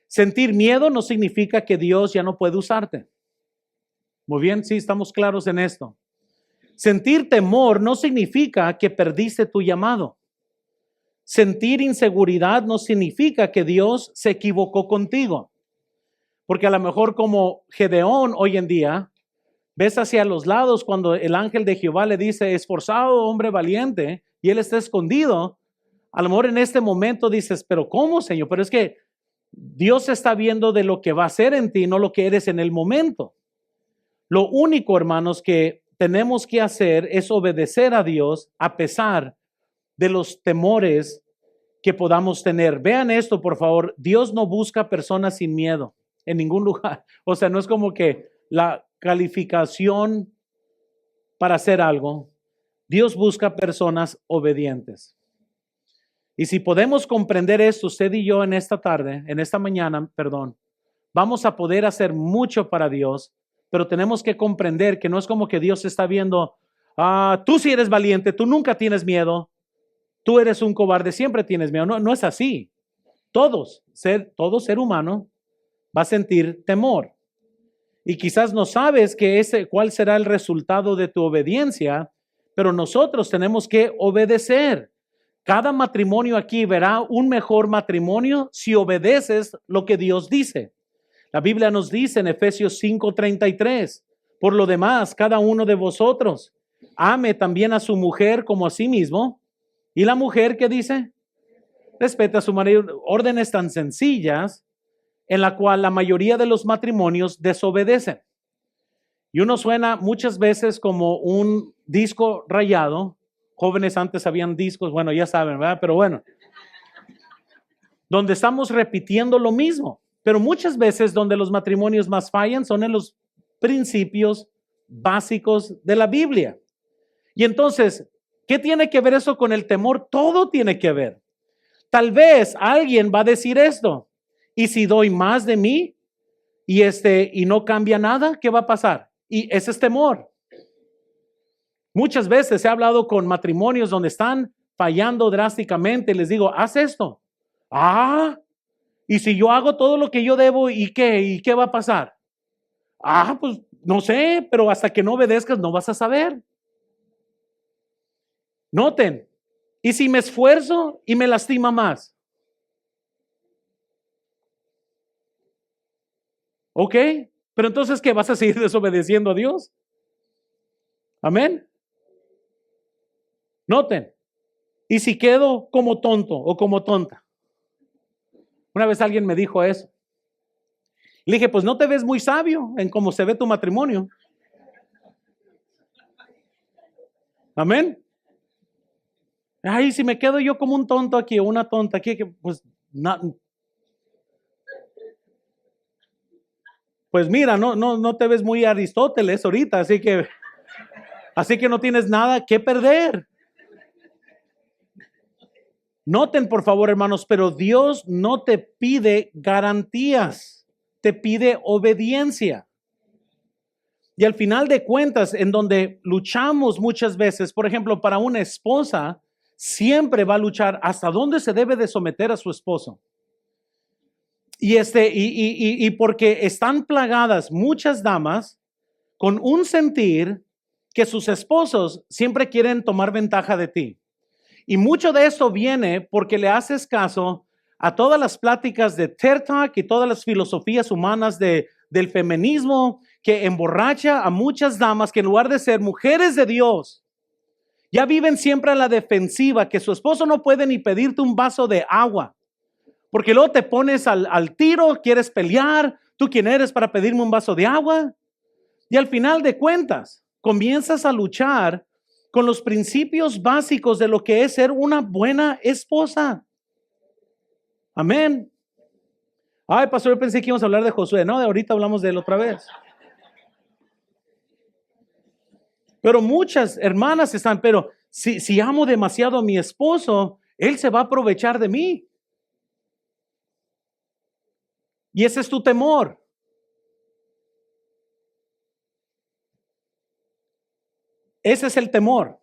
Sentir miedo no significa que Dios ya no puede usarte. Muy bien, sí, estamos claros en esto. Sentir temor no significa que perdiste tu llamado. Sentir inseguridad no significa que Dios se equivocó contigo. Porque a lo mejor como Gedeón hoy en día, ves hacia los lados cuando el ángel de Jehová le dice, esforzado hombre valiente, y él está escondido. A lo mejor en este momento dices, pero ¿cómo, Señor? Pero es que Dios está viendo de lo que va a hacer en ti, no lo que eres en el momento. Lo único, hermanos, que tenemos que hacer es obedecer a Dios a pesar de los temores que podamos tener. Vean esto, por favor. Dios no busca personas sin miedo en ningún lugar. O sea, no es como que la calificación para hacer algo. Dios busca personas obedientes. Y si podemos comprender esto, usted y yo en esta tarde, en esta mañana, perdón, vamos a poder hacer mucho para Dios, pero tenemos que comprender que no es como que Dios está viendo, tú sí eres valiente, tú nunca tienes miedo, tú eres un cobarde, siempre tienes miedo. No, no es así. Todo ser humano va a sentir temor. Y quizás no sabes cuál será el resultado de tu obediencia, pero nosotros tenemos que obedecer. Cada matrimonio aquí verá un mejor matrimonio si obedeces lo que Dios dice. La Biblia nos dice en Efesios 5:33, por lo demás, cada uno de vosotros ame también a su mujer como a sí mismo. Y la mujer, ¿qué dice? Respeta a su marido. Órdenes tan sencillas en la cual la mayoría de los matrimonios desobedecen. Y uno suena muchas veces como un disco rayado. Jóvenes antes habían discos, bueno, ya saben, ¿verdad? Pero bueno, donde estamos repitiendo lo mismo. Pero muchas veces donde los matrimonios más fallan son en los principios básicos de la Biblia. Y entonces, ¿qué tiene que ver eso con el temor? Todo tiene que ver. Tal vez alguien va a decir esto, y si doy más de mí y no cambia nada, ¿qué va a pasar? Y ese es temor. Muchas veces he hablado con matrimonios donde están fallando drásticamente. Les digo, haz esto. Y si yo hago todo lo que yo debo, ¿y qué? ¿Y qué va a pasar? Pues no sé, pero hasta que no obedezcas no vas a saber. Noten, ¿y si me esfuerzo y me lastima más? ¿Ok? Pero entonces, ¿qué? ¿Vas a seguir desobedeciendo a Dios? Amén. Noten, ¿y si quedo como tonto o como tonta? Una vez alguien me dijo eso. Le dije, pues no te ves muy sabio en cómo se ve tu matrimonio. Amén. Si me quedo yo como un tonto aquí o una tonta aquí, pues pues mira, no te ves muy Aristóteles ahorita, así que no tienes nada que perder. Noten, por favor, hermanos, pero Dios no te pide garantías, te pide obediencia. Y al final de cuentas, en donde luchamos muchas veces, por ejemplo, para una esposa, siempre va a luchar hasta dónde se debe de someter a su esposo. Y porque están plagadas muchas damas con un sentir que sus esposos siempre quieren tomar ventaja de ti. Y mucho de esto viene porque le haces caso a todas las pláticas de TED Talk y todas las filosofías humanas del feminismo que emborracha a muchas damas que en lugar de ser mujeres de Dios, ya viven siempre a la defensiva, que su esposo no puede ni pedirte un vaso de agua. Porque luego te pones al tiro, quieres pelear, ¿tú quién eres para pedirme un vaso de agua? Y al final de cuentas, comienzas a luchar con los principios básicos de lo que es ser una buena esposa. Amén. Pastor, yo pensé que íbamos a hablar de Josué. No, de ahorita hablamos de él otra vez. Pero muchas hermanas están, pero si amo demasiado a mi esposo, él se va a aprovechar de mí. Y ese es tu temor. Ese es el temor.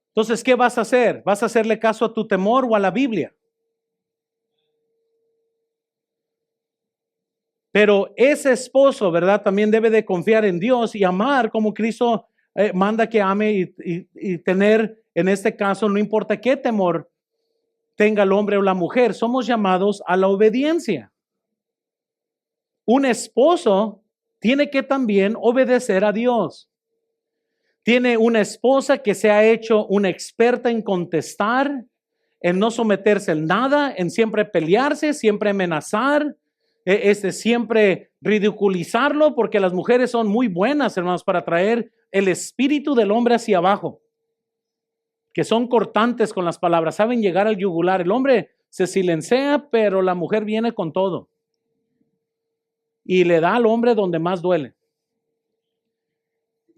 Entonces, ¿qué vas a hacer? ¿Vas a hacerle caso a tu temor o a la Biblia? Pero ese esposo, ¿verdad? También debe de confiar en Dios y amar como Cristo manda que ame y tener, en este caso, no importa qué temor tenga el hombre o la mujer, somos llamados a la obediencia. Un esposo tiene que también obedecer a Dios. Tiene una esposa que se ha hecho una experta en contestar, en no someterse en nada, en siempre pelearse, siempre amenazar, siempre ridiculizarlo, porque las mujeres son muy buenas, hermanos, para traer el espíritu del hombre hacia abajo, que son cortantes con las palabras, saben llegar al yugular. El hombre se silencia, pero la mujer viene con todo y le da al hombre donde más duele.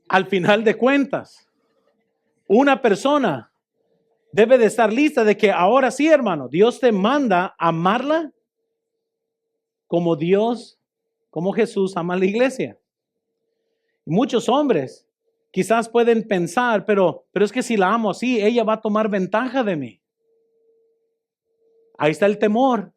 Al final de cuentas, una persona debe de estar lista de que ahora sí, hermano, Dios te manda a amarla como Jesús ama a la iglesia. Muchos hombres quizás pueden pensar, pero es que si la amo así, ella va a tomar ventaja de mí. Ahí está el temor.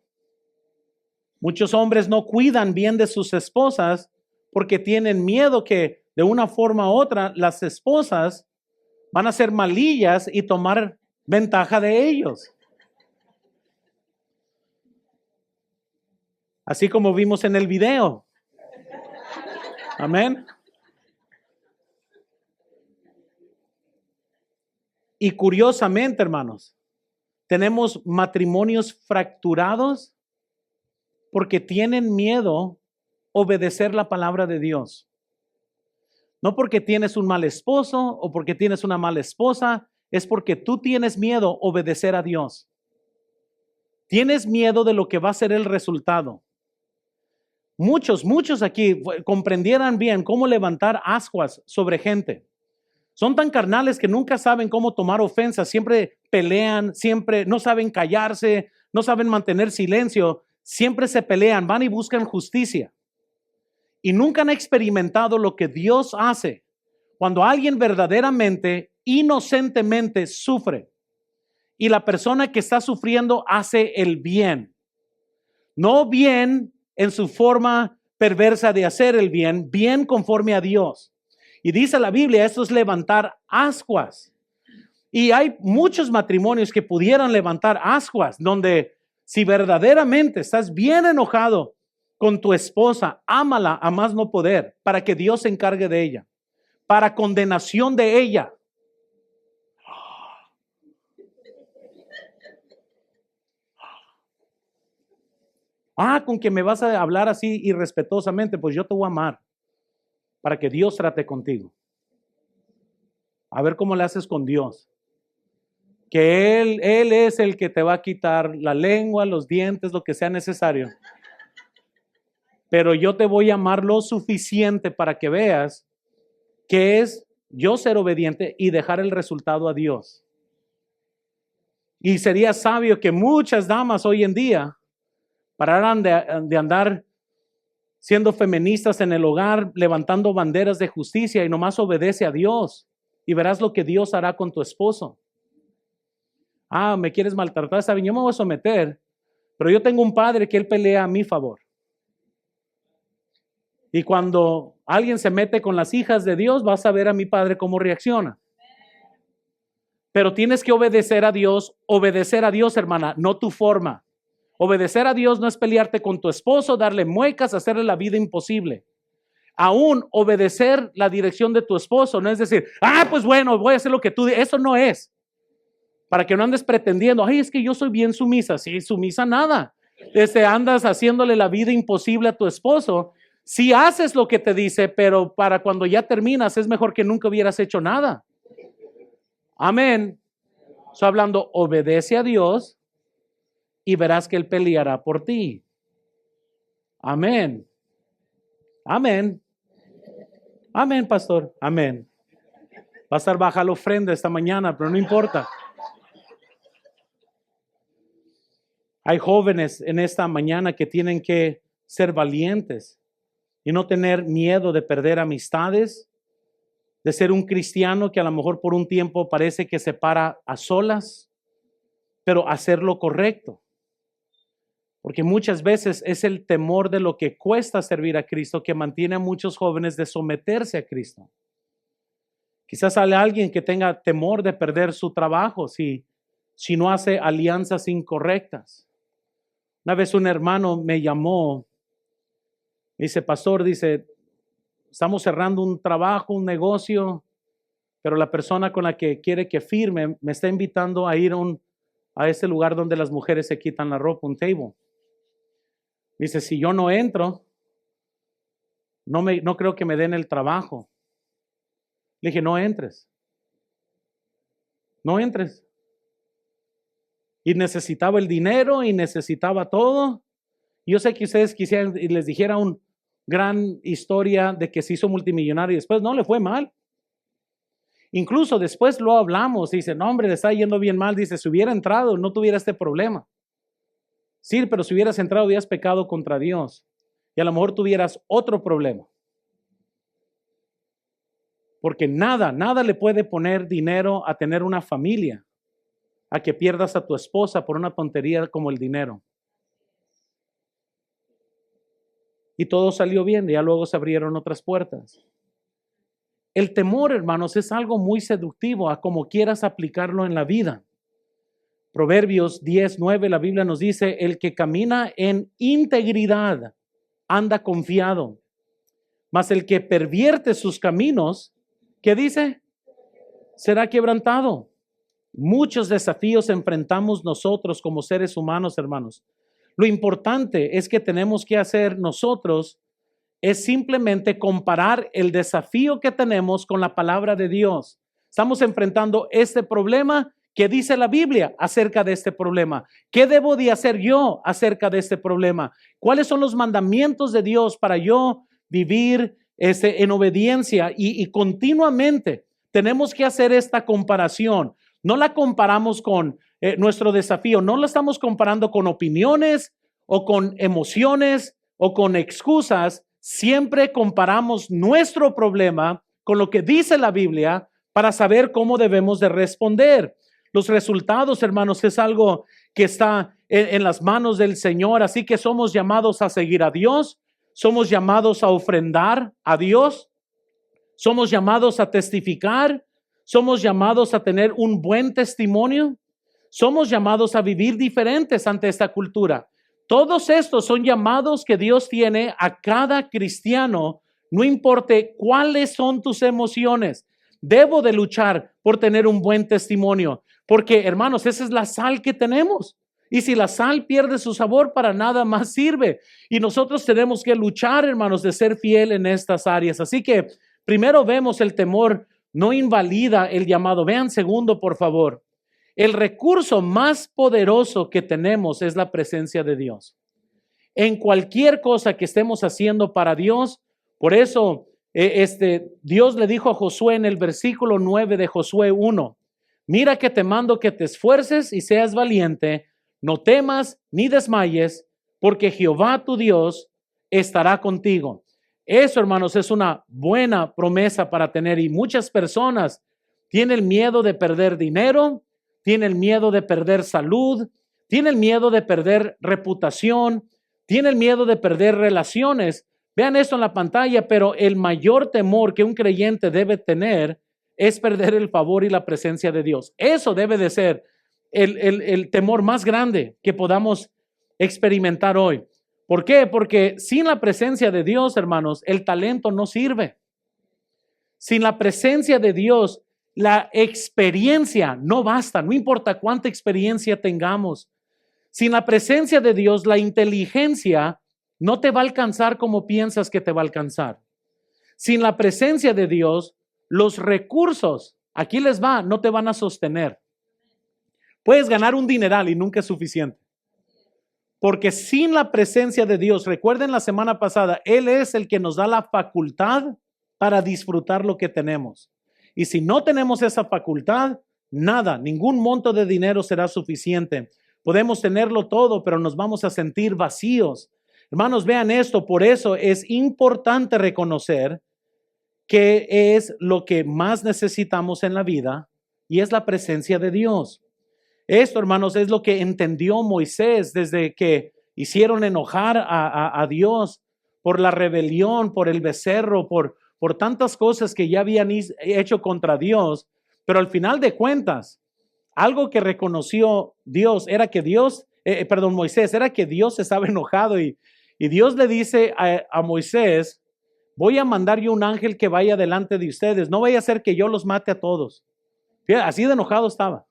Muchos hombres no cuidan bien de sus esposas porque tienen miedo que de una forma u otra las esposas van a ser malillas y tomar ventaja de ellos. Así como vimos en el video. Amén. Y curiosamente, hermanos, tenemos matrimonios fracturados porque tienen miedo obedecer la palabra de Dios. No porque tienes un mal esposo o porque tienes una mala esposa, es porque tú tienes miedo obedecer a Dios. Tienes miedo de lo que va a ser el resultado. Muchos aquí comprendieran bien cómo levantar ascuas sobre gente. Son tan carnales que nunca saben cómo tomar ofensa, siempre pelean, siempre no saben callarse, no saben mantener silencio, siempre se pelean, van y buscan justicia. Y nunca han experimentado lo que Dios hace cuando alguien verdaderamente, inocentemente sufre y la persona que está sufriendo hace el bien. No bien en su forma perversa de hacer el bien, bien conforme a Dios. Y dice la Biblia, esto es levantar ascuas. Y hay muchos matrimonios que pudieran levantar ascuas, donde si verdaderamente estás bien enojado con tu esposa, ámala a más no poder, para que Dios se encargue de ella, para condenación de ella. Con que me vas a hablar así irrespetuosamente, pues yo te voy a amar, para que Dios trate contigo. A ver cómo le haces con Dios. Que Él es el que te va a quitar la lengua, los dientes, lo que sea necesario. Pero yo te voy a amar lo suficiente para que veas que es yo ser obediente y dejar el resultado a Dios. Y sería sabio que muchas damas hoy en día pararan de andar siendo feministas en el hogar, levantando banderas de justicia y nomás obedece a Dios. Y verás lo que Dios hará con tu esposo. Me quieres maltratar, ¿saben? Yo me voy a someter, pero yo tengo un padre que él pelea a mi favor. Y cuando alguien se mete con las hijas de Dios, vas a ver a mi padre cómo reacciona. Pero tienes que obedecer a Dios, hermana, no tu forma. Obedecer a Dios no es pelearte con tu esposo, darle muecas, hacerle la vida imposible. Aún obedecer la dirección de tu esposo, no es decir, pues bueno, voy a hacer lo que tú dices. Eso no es. Para que no andes pretendiendo, es que yo soy bien sumisa. Sí, sumisa nada. Andas haciéndole la vida imposible a tu esposo. Si haces lo que te dice, pero para cuando ya terminas es mejor que nunca hubieras hecho nada. Amén. Estoy hablando, obedece a Dios y verás que Él peleará por ti. Amén. Amén. Amén, pastor. Amén. Va a estar baja la ofrenda esta mañana, pero no importa. Hay jóvenes en esta mañana que tienen que ser valientes y no tener miedo de perder amistades, de ser un cristiano que a lo mejor por un tiempo parece que se para a solas, pero hacer lo correcto. Porque muchas veces es el temor de lo que cuesta servir a Cristo que mantiene a muchos jóvenes de someterse a Cristo. Quizás haya alguien que tenga temor de perder su trabajo si no hace alianzas incorrectas. Una vez un hermano me llamó, me dice, pastor, dice, estamos cerrando un trabajo, un negocio, pero la persona con la que quiere que firme me está invitando a ir a ese lugar donde las mujeres se quitan la ropa, un table. Dice, si yo no entro, no creo que me den el trabajo. Le dije, no entres. No entres. Y necesitaba el dinero y necesitaba todo. Yo sé que ustedes quisieran y les dijera una gran historia de que se hizo multimillonario y después no le fue mal. Incluso después lo hablamos. Dice, no hombre, le está yendo bien mal. Dice, si hubiera entrado no tuviera este problema. Sí, pero si hubieras entrado hubieras pecado contra Dios. Y a lo mejor tuvieras otro problema. Porque nada le puede poner dinero a tener una familia, a que pierdas a tu esposa por una tontería como el dinero. Y todo salió bien, y ya luego se abrieron otras puertas. El temor, hermanos, es algo muy seductivo a como quieras aplicarlo en la vida. Proverbios 10:9, la Biblia nos dice, el que camina en integridad anda confiado, mas el que pervierte sus caminos, ¿qué dice? Será quebrantado. Muchos desafíos enfrentamos nosotros como seres humanos, hermanos. Lo importante es que tenemos que hacer nosotros es simplemente comparar el desafío que tenemos con la palabra de Dios. Estamos enfrentando este problema. ¿Qué dice la Biblia acerca de este problema? ¿Qué debo de hacer yo acerca de este problema? ¿Cuáles son los mandamientos de Dios para yo vivir en obediencia? Y continuamente tenemos que hacer esta comparación. No la comparamos con nuestro desafío, no la estamos comparando con opiniones o con emociones o con excusas. Siempre comparamos nuestro problema con lo que dice la Biblia para saber cómo debemos de responder. Los resultados, hermanos, es algo que está en las manos del Señor, así que somos llamados a seguir a Dios, somos llamados a ofrendar a Dios, somos llamados a testificar, somos llamados a tener un buen testimonio, somos llamados a vivir diferentes ante esta cultura. Todos estos son llamados que Dios tiene a cada cristiano, no importe cuáles son tus emociones. Debo de luchar por tener un buen testimonio, porque hermanos, esa es la sal que tenemos. Y si la sal pierde su sabor, para nada más sirve. Y nosotros tenemos que luchar, hermanos, de ser fiel en estas áreas. Así que primero vemos el temor no invalida el llamado. Vean segundo, por favor. El recurso más poderoso que tenemos es la presencia de Dios. En cualquier cosa que estemos haciendo para Dios, por eso Dios le dijo a Josué en el versículo 9 de Josué 1, mira que te mando que te esfuerces y seas valiente, no temas ni desmayes, porque Jehová tu Dios estará contigo. Eso, hermanos, es una buena promesa para tener, y muchas personas tienen miedo de perder dinero, tienen miedo de perder salud, tienen miedo de perder reputación, tienen miedo de perder relaciones. Vean esto en la pantalla, pero el mayor temor que un creyente debe tener es perder el favor y la presencia de Dios. Eso debe de ser el temor más grande que podamos experimentar hoy. ¿Por qué? Porque sin la presencia de Dios, hermanos, el talento no sirve. Sin la presencia de Dios, la experiencia no basta, no importa cuánta experiencia tengamos. Sin la presencia de Dios, la inteligencia no te va a alcanzar como piensas que te va a alcanzar. Sin la presencia de Dios, los recursos, aquí les va, no te van a sostener. Puedes ganar un dineral y nunca es suficiente. Porque sin la presencia de Dios, recuerden la semana pasada, Él es el que nos da la facultad para disfrutar lo que tenemos. Y si no tenemos esa facultad, nada, ningún monto de dinero será suficiente. Podemos tenerlo todo, pero nos vamos a sentir vacíos. Hermanos, vean esto, por eso es importante reconocer que es lo que más necesitamos en la vida y es la presencia de Dios. Esto, hermanos, es lo que entendió Moisés desde que hicieron enojar a Dios por la rebelión, por el becerro, por tantas cosas que ya habían hecho contra Dios. Pero al final de cuentas, algo que reconoció Dios era que Moisés, era que Dios estaba enojado y Dios le dice a Moisés, voy a mandar yo un ángel que vaya delante de ustedes, no vaya a ser que yo los mate a todos. Fíjate, así de enojado estaba.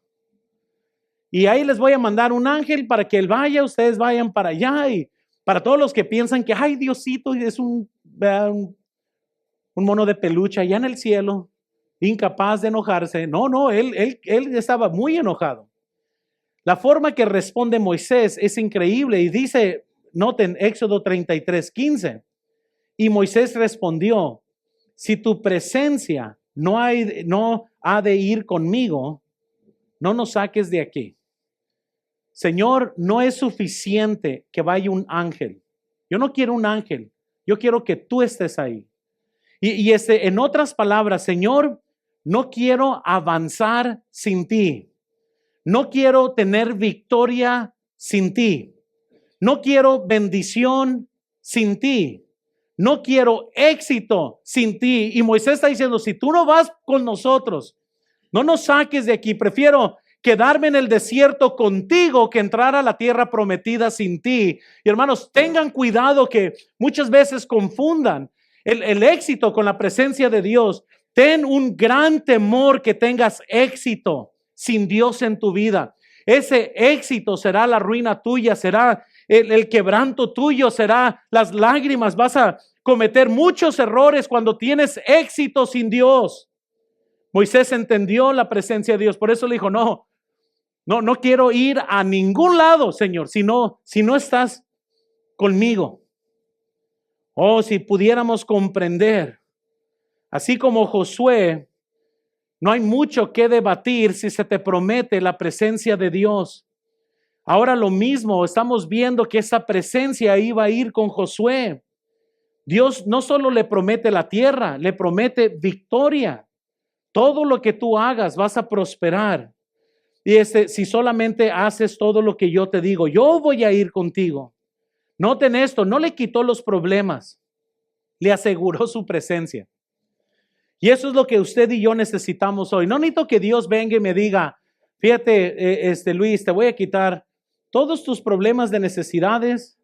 Y ahí les voy a mandar un ángel para que él vaya, ustedes vayan para allá. Y para todos los que piensan que, ay, Diosito es un mono de peluche allá en el cielo, incapaz de enojarse. No, él estaba muy enojado. La forma que responde Moisés es increíble y dice, noten Éxodo 33:15, y Moisés respondió, si tu presencia no ha de ir conmigo, no nos saques de aquí. Señor, no es suficiente que vaya un ángel. Yo no quiero un ángel, yo quiero que tú estés ahí. Y en otras palabras, Señor, no quiero avanzar sin ti. No quiero tener victoria sin ti. No quiero bendición sin ti. No quiero éxito sin ti. Y Moisés está diciendo, si tú no vas con nosotros, no nos saques de aquí. Prefiero quedarme en el desierto contigo que entrar a la tierra prometida sin ti. Y hermanos, tengan cuidado que muchas veces confundan el éxito con la presencia de Dios. Ten un gran temor que tengas éxito sin Dios en tu vida. Ese éxito será la ruina tuya, será el quebranto tuyo, será las lágrimas. Vas a cometer muchos errores cuando tienes éxito sin Dios. Moisés entendió la presencia de Dios, por eso le dijo, no quiero ir a ningún lado, Señor, si no estás conmigo. Oh, si pudiéramos comprender, así como Josué, no hay mucho que debatir si se te promete la presencia de Dios. Ahora lo mismo, estamos viendo que esa presencia iba a ir con Josué. Dios no solo le promete la tierra, le promete victoria. Todo lo que tú hagas vas a prosperar. Y si solamente haces todo lo que yo te digo, yo voy a ir contigo. Noten esto, no le quitó los problemas, le aseguró su presencia. Y eso es lo que usted y yo necesitamos hoy. No necesito que Dios venga y me diga, fíjate, Luis, te voy a quitar todos tus problemas de necesidades.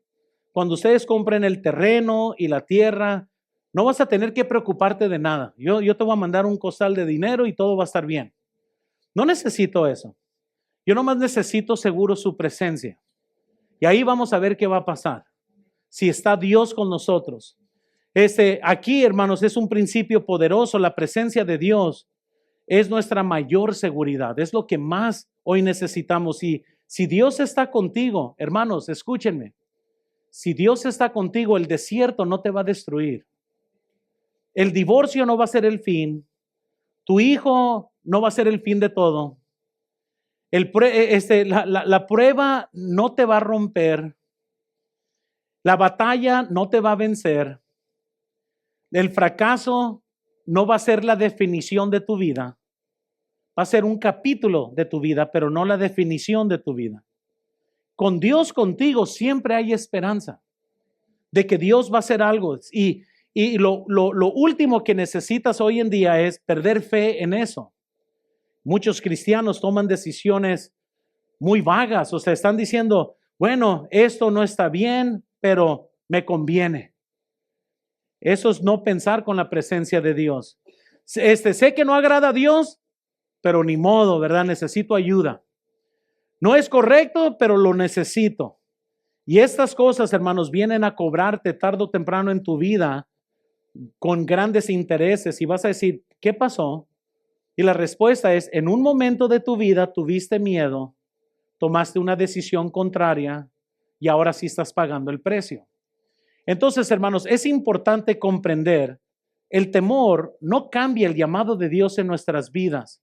Cuando ustedes compren el terreno y la tierra, no vas a tener que preocuparte de nada. Yo te voy a mandar un costal de dinero y todo va a estar bien. No necesito eso. Yo nomás necesito seguro su presencia. Y ahí vamos a ver qué va a pasar. Si está Dios con nosotros. Aquí, hermanos, es un principio poderoso. La presencia de Dios es nuestra mayor seguridad. Es lo que más hoy necesitamos. Y si Dios está contigo, hermanos, escúchenme. Si Dios está contigo, el desierto no te va a destruir. El divorcio no va a ser el fin. Tu hijo no va a ser el fin de todo. La prueba no te va a romper. La batalla no te va a vencer. El fracaso no va a ser la definición de tu vida. Va a ser un capítulo de tu vida, pero no la definición de tu vida. Con Dios contigo siempre hay esperanza de que Dios va a hacer algo. Y lo último que necesitas hoy en día es perder fe en eso. Muchos cristianos toman decisiones muy vagas, o sea, están diciendo, bueno, esto no está bien, pero me conviene. Eso es no pensar con la presencia de Dios. Sé que no agrada a Dios, pero ni modo, ¿verdad? Necesito ayuda. No es correcto, pero lo necesito. Y estas cosas, hermanos, vienen a cobrarte tarde o temprano en tu vida con grandes intereses y vas a decir, ¿qué pasó? Y la respuesta es, en un momento de tu vida tuviste miedo, tomaste una decisión contraria y ahora sí estás pagando el precio. Entonces, hermanos, es importante comprender el temor no cambia el llamado de Dios en nuestras vidas.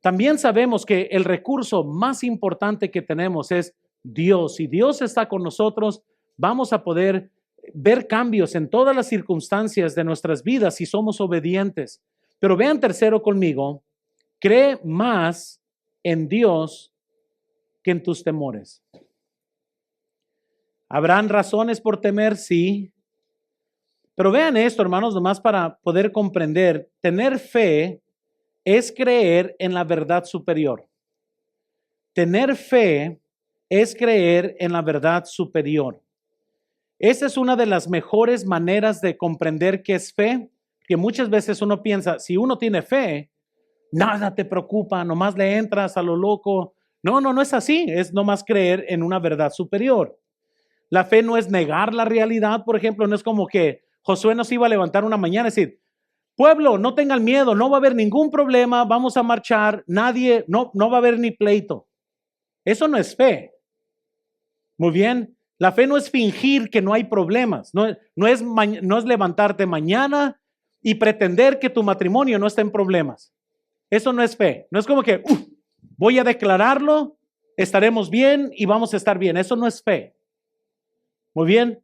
También sabemos que el recurso más importante que tenemos es Dios. Si Dios está con nosotros, vamos a poder ver cambios en todas las circunstancias de nuestras vidas si somos obedientes. Pero vean tercero conmigo, cree más en Dios que en tus temores. ¿Habrán razones por temer? Sí. Pero vean esto, hermanos, nomás para poder comprender, tener fe es creer en la verdad superior. Tener fe es creer en la verdad superior. Esa es una de las mejores maneras de comprender qué es fe, que muchas veces uno piensa, si uno tiene fe, nada te preocupa, nomás le entras a lo loco. No es así, es nomás creer en una verdad superior. La fe no es negar la realidad, por ejemplo, no es como que Josué nos iba a levantar una mañana y decir, pueblo, no tengan miedo, no va a haber ningún problema, vamos a marchar, no va a haber ni pleito. Eso no es fe. Muy bien, la fe no es fingir que no hay problemas, no es levantarte mañana y pretender que tu matrimonio no está en problemas. Eso no es fe, no es como que voy a declararlo, estaremos bien y vamos a estar bien. Eso no es fe. Muy bien,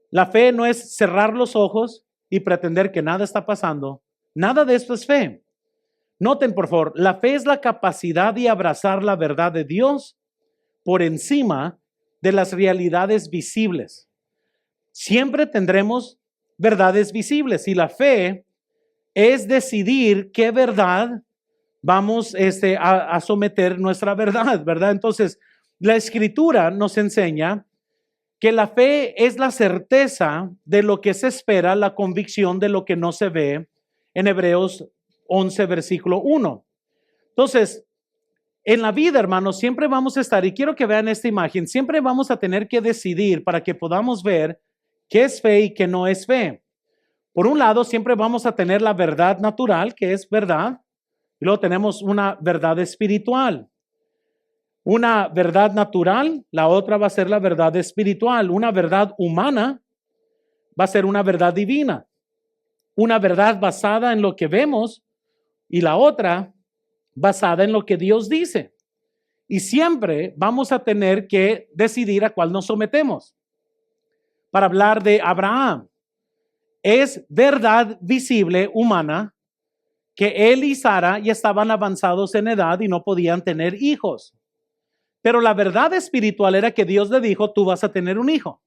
la fe no es cerrar los ojos y pretender que nada está pasando. Nada de esto es fe. Noten, por favor, la fe es la capacidad de abrazar la verdad de Dios por encima de las realidades visibles. Siempre tendremos verdades visibles y la fe es decidir qué verdad vamos a someter nuestra verdad, ¿verdad? Entonces, la Escritura nos enseña que la fe es la certeza de lo que se espera, la convicción de lo que no se ve, en Hebreos 11, versículo 1. Entonces, en la vida, hermanos, siempre vamos a estar, y quiero que vean esta imagen, siempre vamos a tener que decidir para que podamos ver qué es fe y qué no es fe. Por un lado, siempre vamos a tener la verdad natural, que es verdad, y luego tenemos una verdad espiritual. Una verdad natural, la otra va a ser la verdad espiritual. Una verdad humana va a ser una verdad divina. Una verdad basada en lo que vemos y la otra basada en lo que Dios dice. Y siempre vamos a tener que decidir a cuál nos sometemos. Para hablar de Abraham, es verdad visible humana que él y Sara ya estaban avanzados en edad y no podían tener hijos. Pero la verdad espiritual era que Dios le dijo, tú vas a tener un hijo.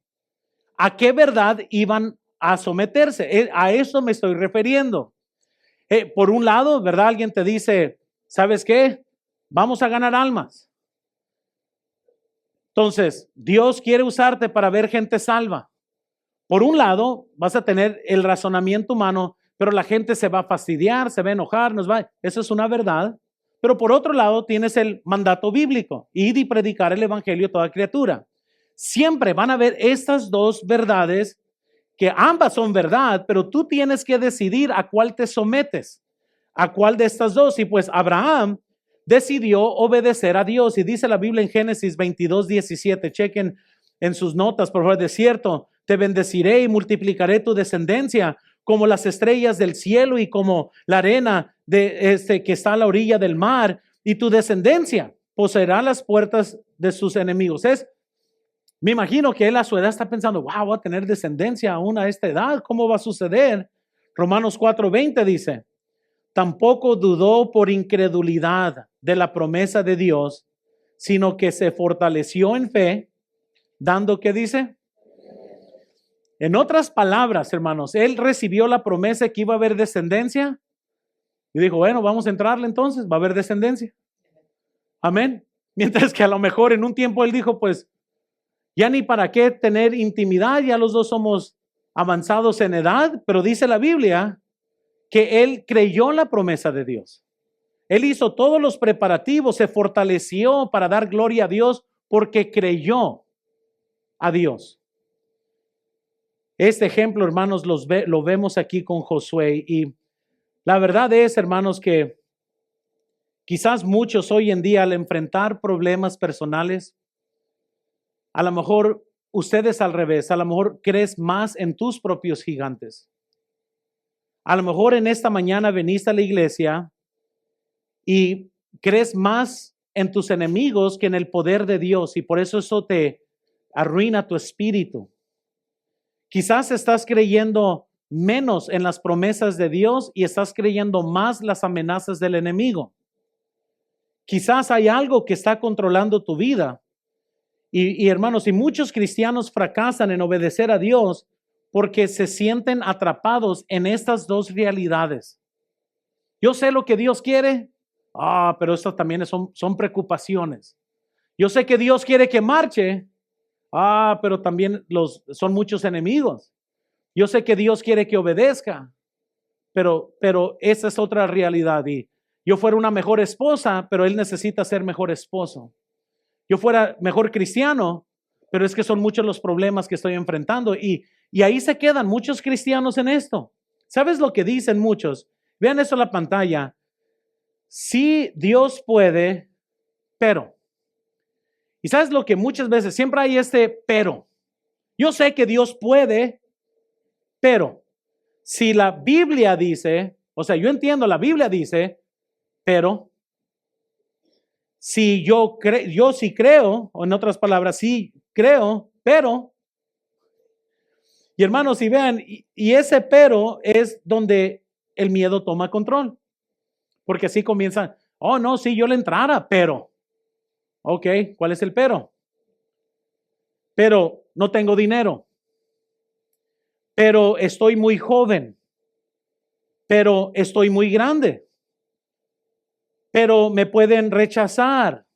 ¿A qué verdad iban a someterse? A eso me estoy refiriendo. Por un lado, ¿verdad? Alguien te dice, ¿sabes qué? Vamos a ganar almas. Entonces, Dios quiere usarte para ver gente salva. Por un lado, vas a tener el razonamiento humano, pero la gente se va a fastidiar, se va a enojar, eso es una verdad. Pero por otro lado, tienes el mandato bíblico, id y predicar el evangelio a toda criatura. Siempre van a haber estas dos verdades, que ambas son verdad, pero tú tienes que decidir a cuál te sometes, a cuál de estas dos. Y pues Abraham decidió obedecer a Dios. Y dice la Biblia en Génesis 22:17, chequen en sus notas, por favor, de cierto, te bendeciré y multiplicaré tu descendencia como las estrellas del cielo y como la arena que está a la orilla del mar, y tu descendencia poseerá las puertas de sus enemigos. Me imagino que él a su edad está pensando, wow, voy a tener descendencia aún a esta edad, ¿cómo va a suceder? Romanos 4:20 dice, tampoco dudó por incredulidad de la promesa de Dios, sino que se fortaleció en fe, dando, ¿qué dice? En otras palabras, hermanos, él recibió la promesa que iba a haber descendencia y dijo, bueno, vamos a entrarle entonces, va a haber descendencia. Amén. Mientras que a lo mejor en un tiempo él dijo, pues, ya ni para qué tener intimidad, ya los dos somos avanzados en edad, pero dice la Biblia que él creyó la promesa de Dios. Él hizo todos los preparativos, se fortaleció para dar gloria a Dios porque creyó a Dios. Este ejemplo, hermanos, lo vemos aquí con Josué, y la verdad es, hermanos, que quizás muchos hoy en día al enfrentar problemas personales, a lo mejor ustedes al revés, a lo mejor crees más en tus propios gigantes. A lo mejor en esta mañana veniste a la iglesia y crees más en tus enemigos que en el poder de Dios y por eso te arruina tu espíritu. Quizás estás creyendo menos en las promesas de Dios y estás creyendo más las amenazas del enemigo. Quizás hay algo que está controlando tu vida. Y hermanos, y muchos cristianos fracasan en obedecer a Dios porque se sienten atrapados en estas dos realidades. Yo sé lo que Dios quiere, pero estas también son preocupaciones. Yo sé que Dios quiere que marche, pero también son muchos enemigos. Yo sé que Dios quiere que obedezca, pero esa es otra realidad. Y yo fuera una mejor esposa, pero él necesita ser mejor esposo. Yo fuera mejor cristiano, pero es que son muchos los problemas que estoy enfrentando. Y ahí se quedan muchos cristianos en esto. ¿Sabes lo que dicen muchos? Vean eso en la pantalla. Sí, Dios puede, pero. Y sabes lo que muchas veces, siempre hay pero. Yo sé que Dios puede, pero. Si la Biblia dice, o sea, yo entiendo, la Biblia dice, pero. Si yo sí creo, o en otras palabras, sí creo, pero. Y hermanos, si vean, y ese pero es donde el miedo toma control. Porque así comienza, no, sí, yo le entrara, pero. Ok, ¿cuál es el pero? Pero no tengo dinero. Pero estoy muy joven. Pero estoy muy grande. Pero me pueden rechazar.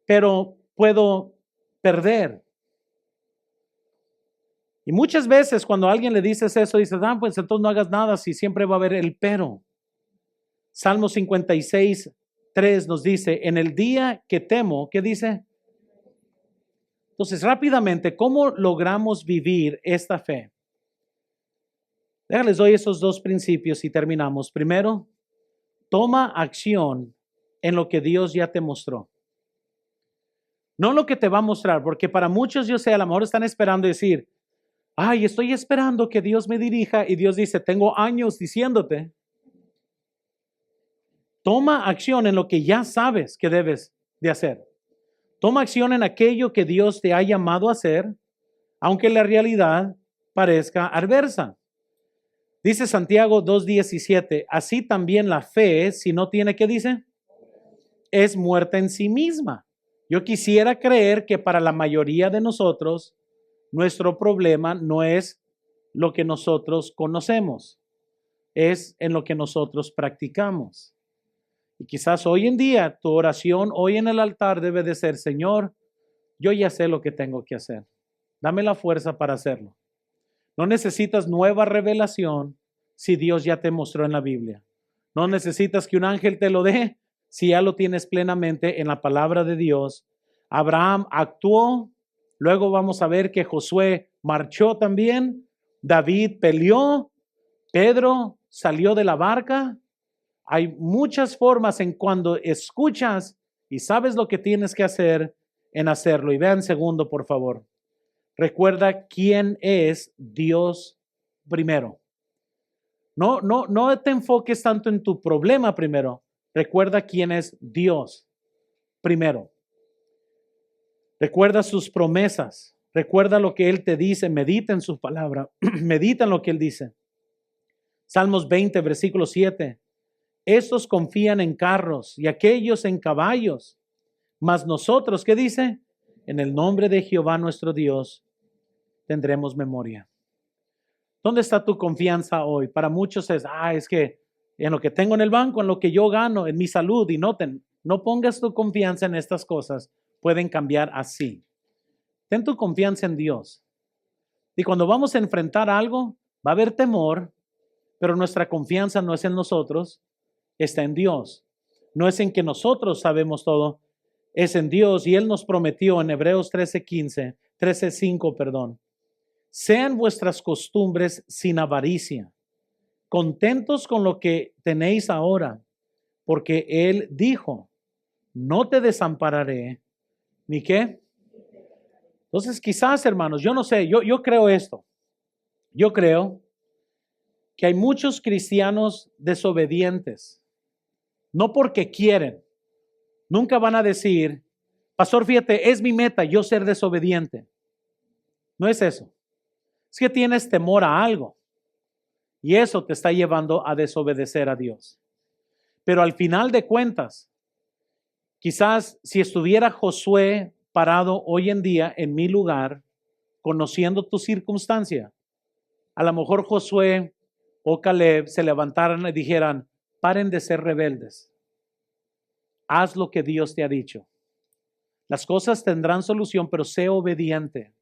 Pero puedo perder. Y muchas veces cuando a alguien le dices eso, dices, pues entonces no hagas nada si siempre va a haber el pero. Salmo 56:3 nos dice, en el día que temo, ¿qué dice? Entonces, rápidamente, ¿cómo logramos vivir esta fe? Déjales doy esos dos principios y terminamos. Primero, toma acción en lo que Dios ya te mostró. No lo que te va a mostrar, porque para muchos, yo sé, a lo mejor están esperando decir, estoy esperando que Dios me dirija y Dios dice, tengo años diciéndote. Toma acción en lo que ya sabes que debes de hacer. Toma acción en aquello que Dios te ha llamado a hacer, aunque la realidad parezca adversa. Dice Santiago 2:17, así también la fe, si no tiene, ¿qué dice? Es muerta en sí misma. Yo quisiera creer que para la mayoría de nosotros, nuestro problema no es lo que nosotros conocemos, es en lo que nosotros practicamos. Y quizás hoy en día, tu oración hoy en el altar debe de ser, Señor, yo ya sé lo que tengo que hacer. Dame la fuerza para hacerlo. No necesitas nueva revelación si Dios ya te mostró en la Biblia. No necesitas que un ángel te lo dé si ya lo tienes plenamente en la palabra de Dios. Abraham actuó, luego vamos a ver que Josué marchó también, David peleó, Pedro salió de la barca. Hay muchas formas en cuando escuchas y sabes lo que tienes que hacer en hacerlo. Y vean segundo, por favor. Recuerda quién es Dios primero. No te enfoques tanto en tu problema primero. Recuerda quién es Dios primero. Recuerda sus promesas. Recuerda lo que Él te dice. Medita en su palabra. Medita en lo que Él dice. Salmos 20, versículo 7. Estos confían en carros y aquellos en caballos. Mas nosotros, ¿qué dice? En el nombre de Jehová nuestro Dios tendremos memoria. ¿Dónde está tu confianza hoy? Para muchos es que en lo que tengo en el banco, en lo que yo gano, en mi salud. Y no pongas tu confianza en estas cosas. Pueden cambiar así. Ten tu confianza en Dios. Y cuando vamos a enfrentar algo, va a haber temor, pero nuestra confianza no es en nosotros, está en Dios. No es en que nosotros sabemos todo, es en Dios. Y Él nos prometió en Hebreos 13:5, sean vuestras costumbres sin avaricia, contentos con lo que tenéis ahora, porque Él dijo, no te desampararé, ¿ni qué? Entonces quizás, hermanos, yo no sé, yo creo esto. Yo creo que hay muchos cristianos desobedientes, no porque quieren. Nunca van a decir, pastor, fíjate, es mi meta yo ser desobediente. No es eso. Es que tienes temor a algo y eso te está llevando a desobedecer a Dios. Pero al final de cuentas, quizás si estuviera Josué parado hoy en día en mi lugar, conociendo tu circunstancia, a lo mejor Josué o Caleb se levantaran y dijeran, paren de ser rebeldes. Haz lo que Dios te ha dicho. Las cosas tendrán solución, pero sé obediente.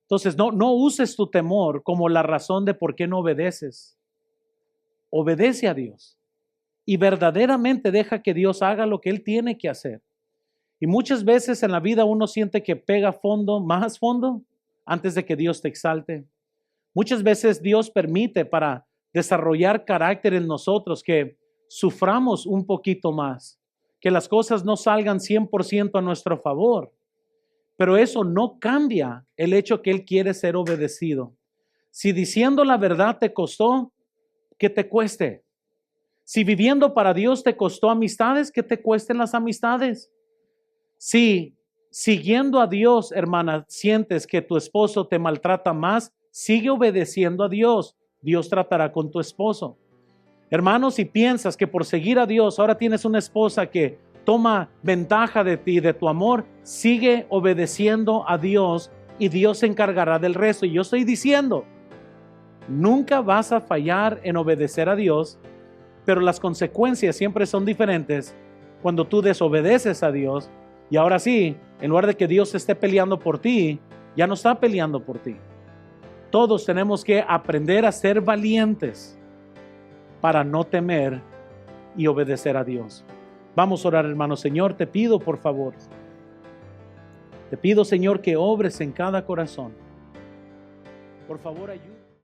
Entonces, no uses tu temor como la razón de por qué no obedeces. Obedece a Dios y verdaderamente deja que Dios haga lo que Él tiene que hacer. Y muchas veces en la vida uno siente que pega fondo, más fondo, antes de que Dios te exalte. Muchas veces Dios permite para desarrollar carácter en nosotros que suframos un poquito más, que las cosas no salgan 100% a nuestro favor. Pero eso no cambia el hecho que Él quiere ser obedecido. Si diciendo la verdad te costó, que te cueste. Si viviendo para Dios te costó amistades, que te cuesten las amistades. Si siguiendo a Dios, hermana, sientes que tu esposo te maltrata más, sigue obedeciendo a Dios. Dios tratará con tu esposo. Hermano, si piensas que por seguir a Dios ahora tienes una esposa que toma ventaja de ti, de tu amor, sigue obedeciendo a Dios y Dios se encargará del resto. Y yo estoy diciendo, nunca vas a fallar en obedecer a Dios, pero las consecuencias siempre son diferentes cuando tú desobedeces a Dios. Y ahora sí, en lugar de que Dios esté peleando por ti, ya no está peleando por ti. Todos tenemos que aprender a ser valientes para no temer y obedecer a Dios. Vamos a orar, hermano. Señor, te pido, por favor. Te pido, Señor, que obres en cada corazón. Por favor, ayúdame.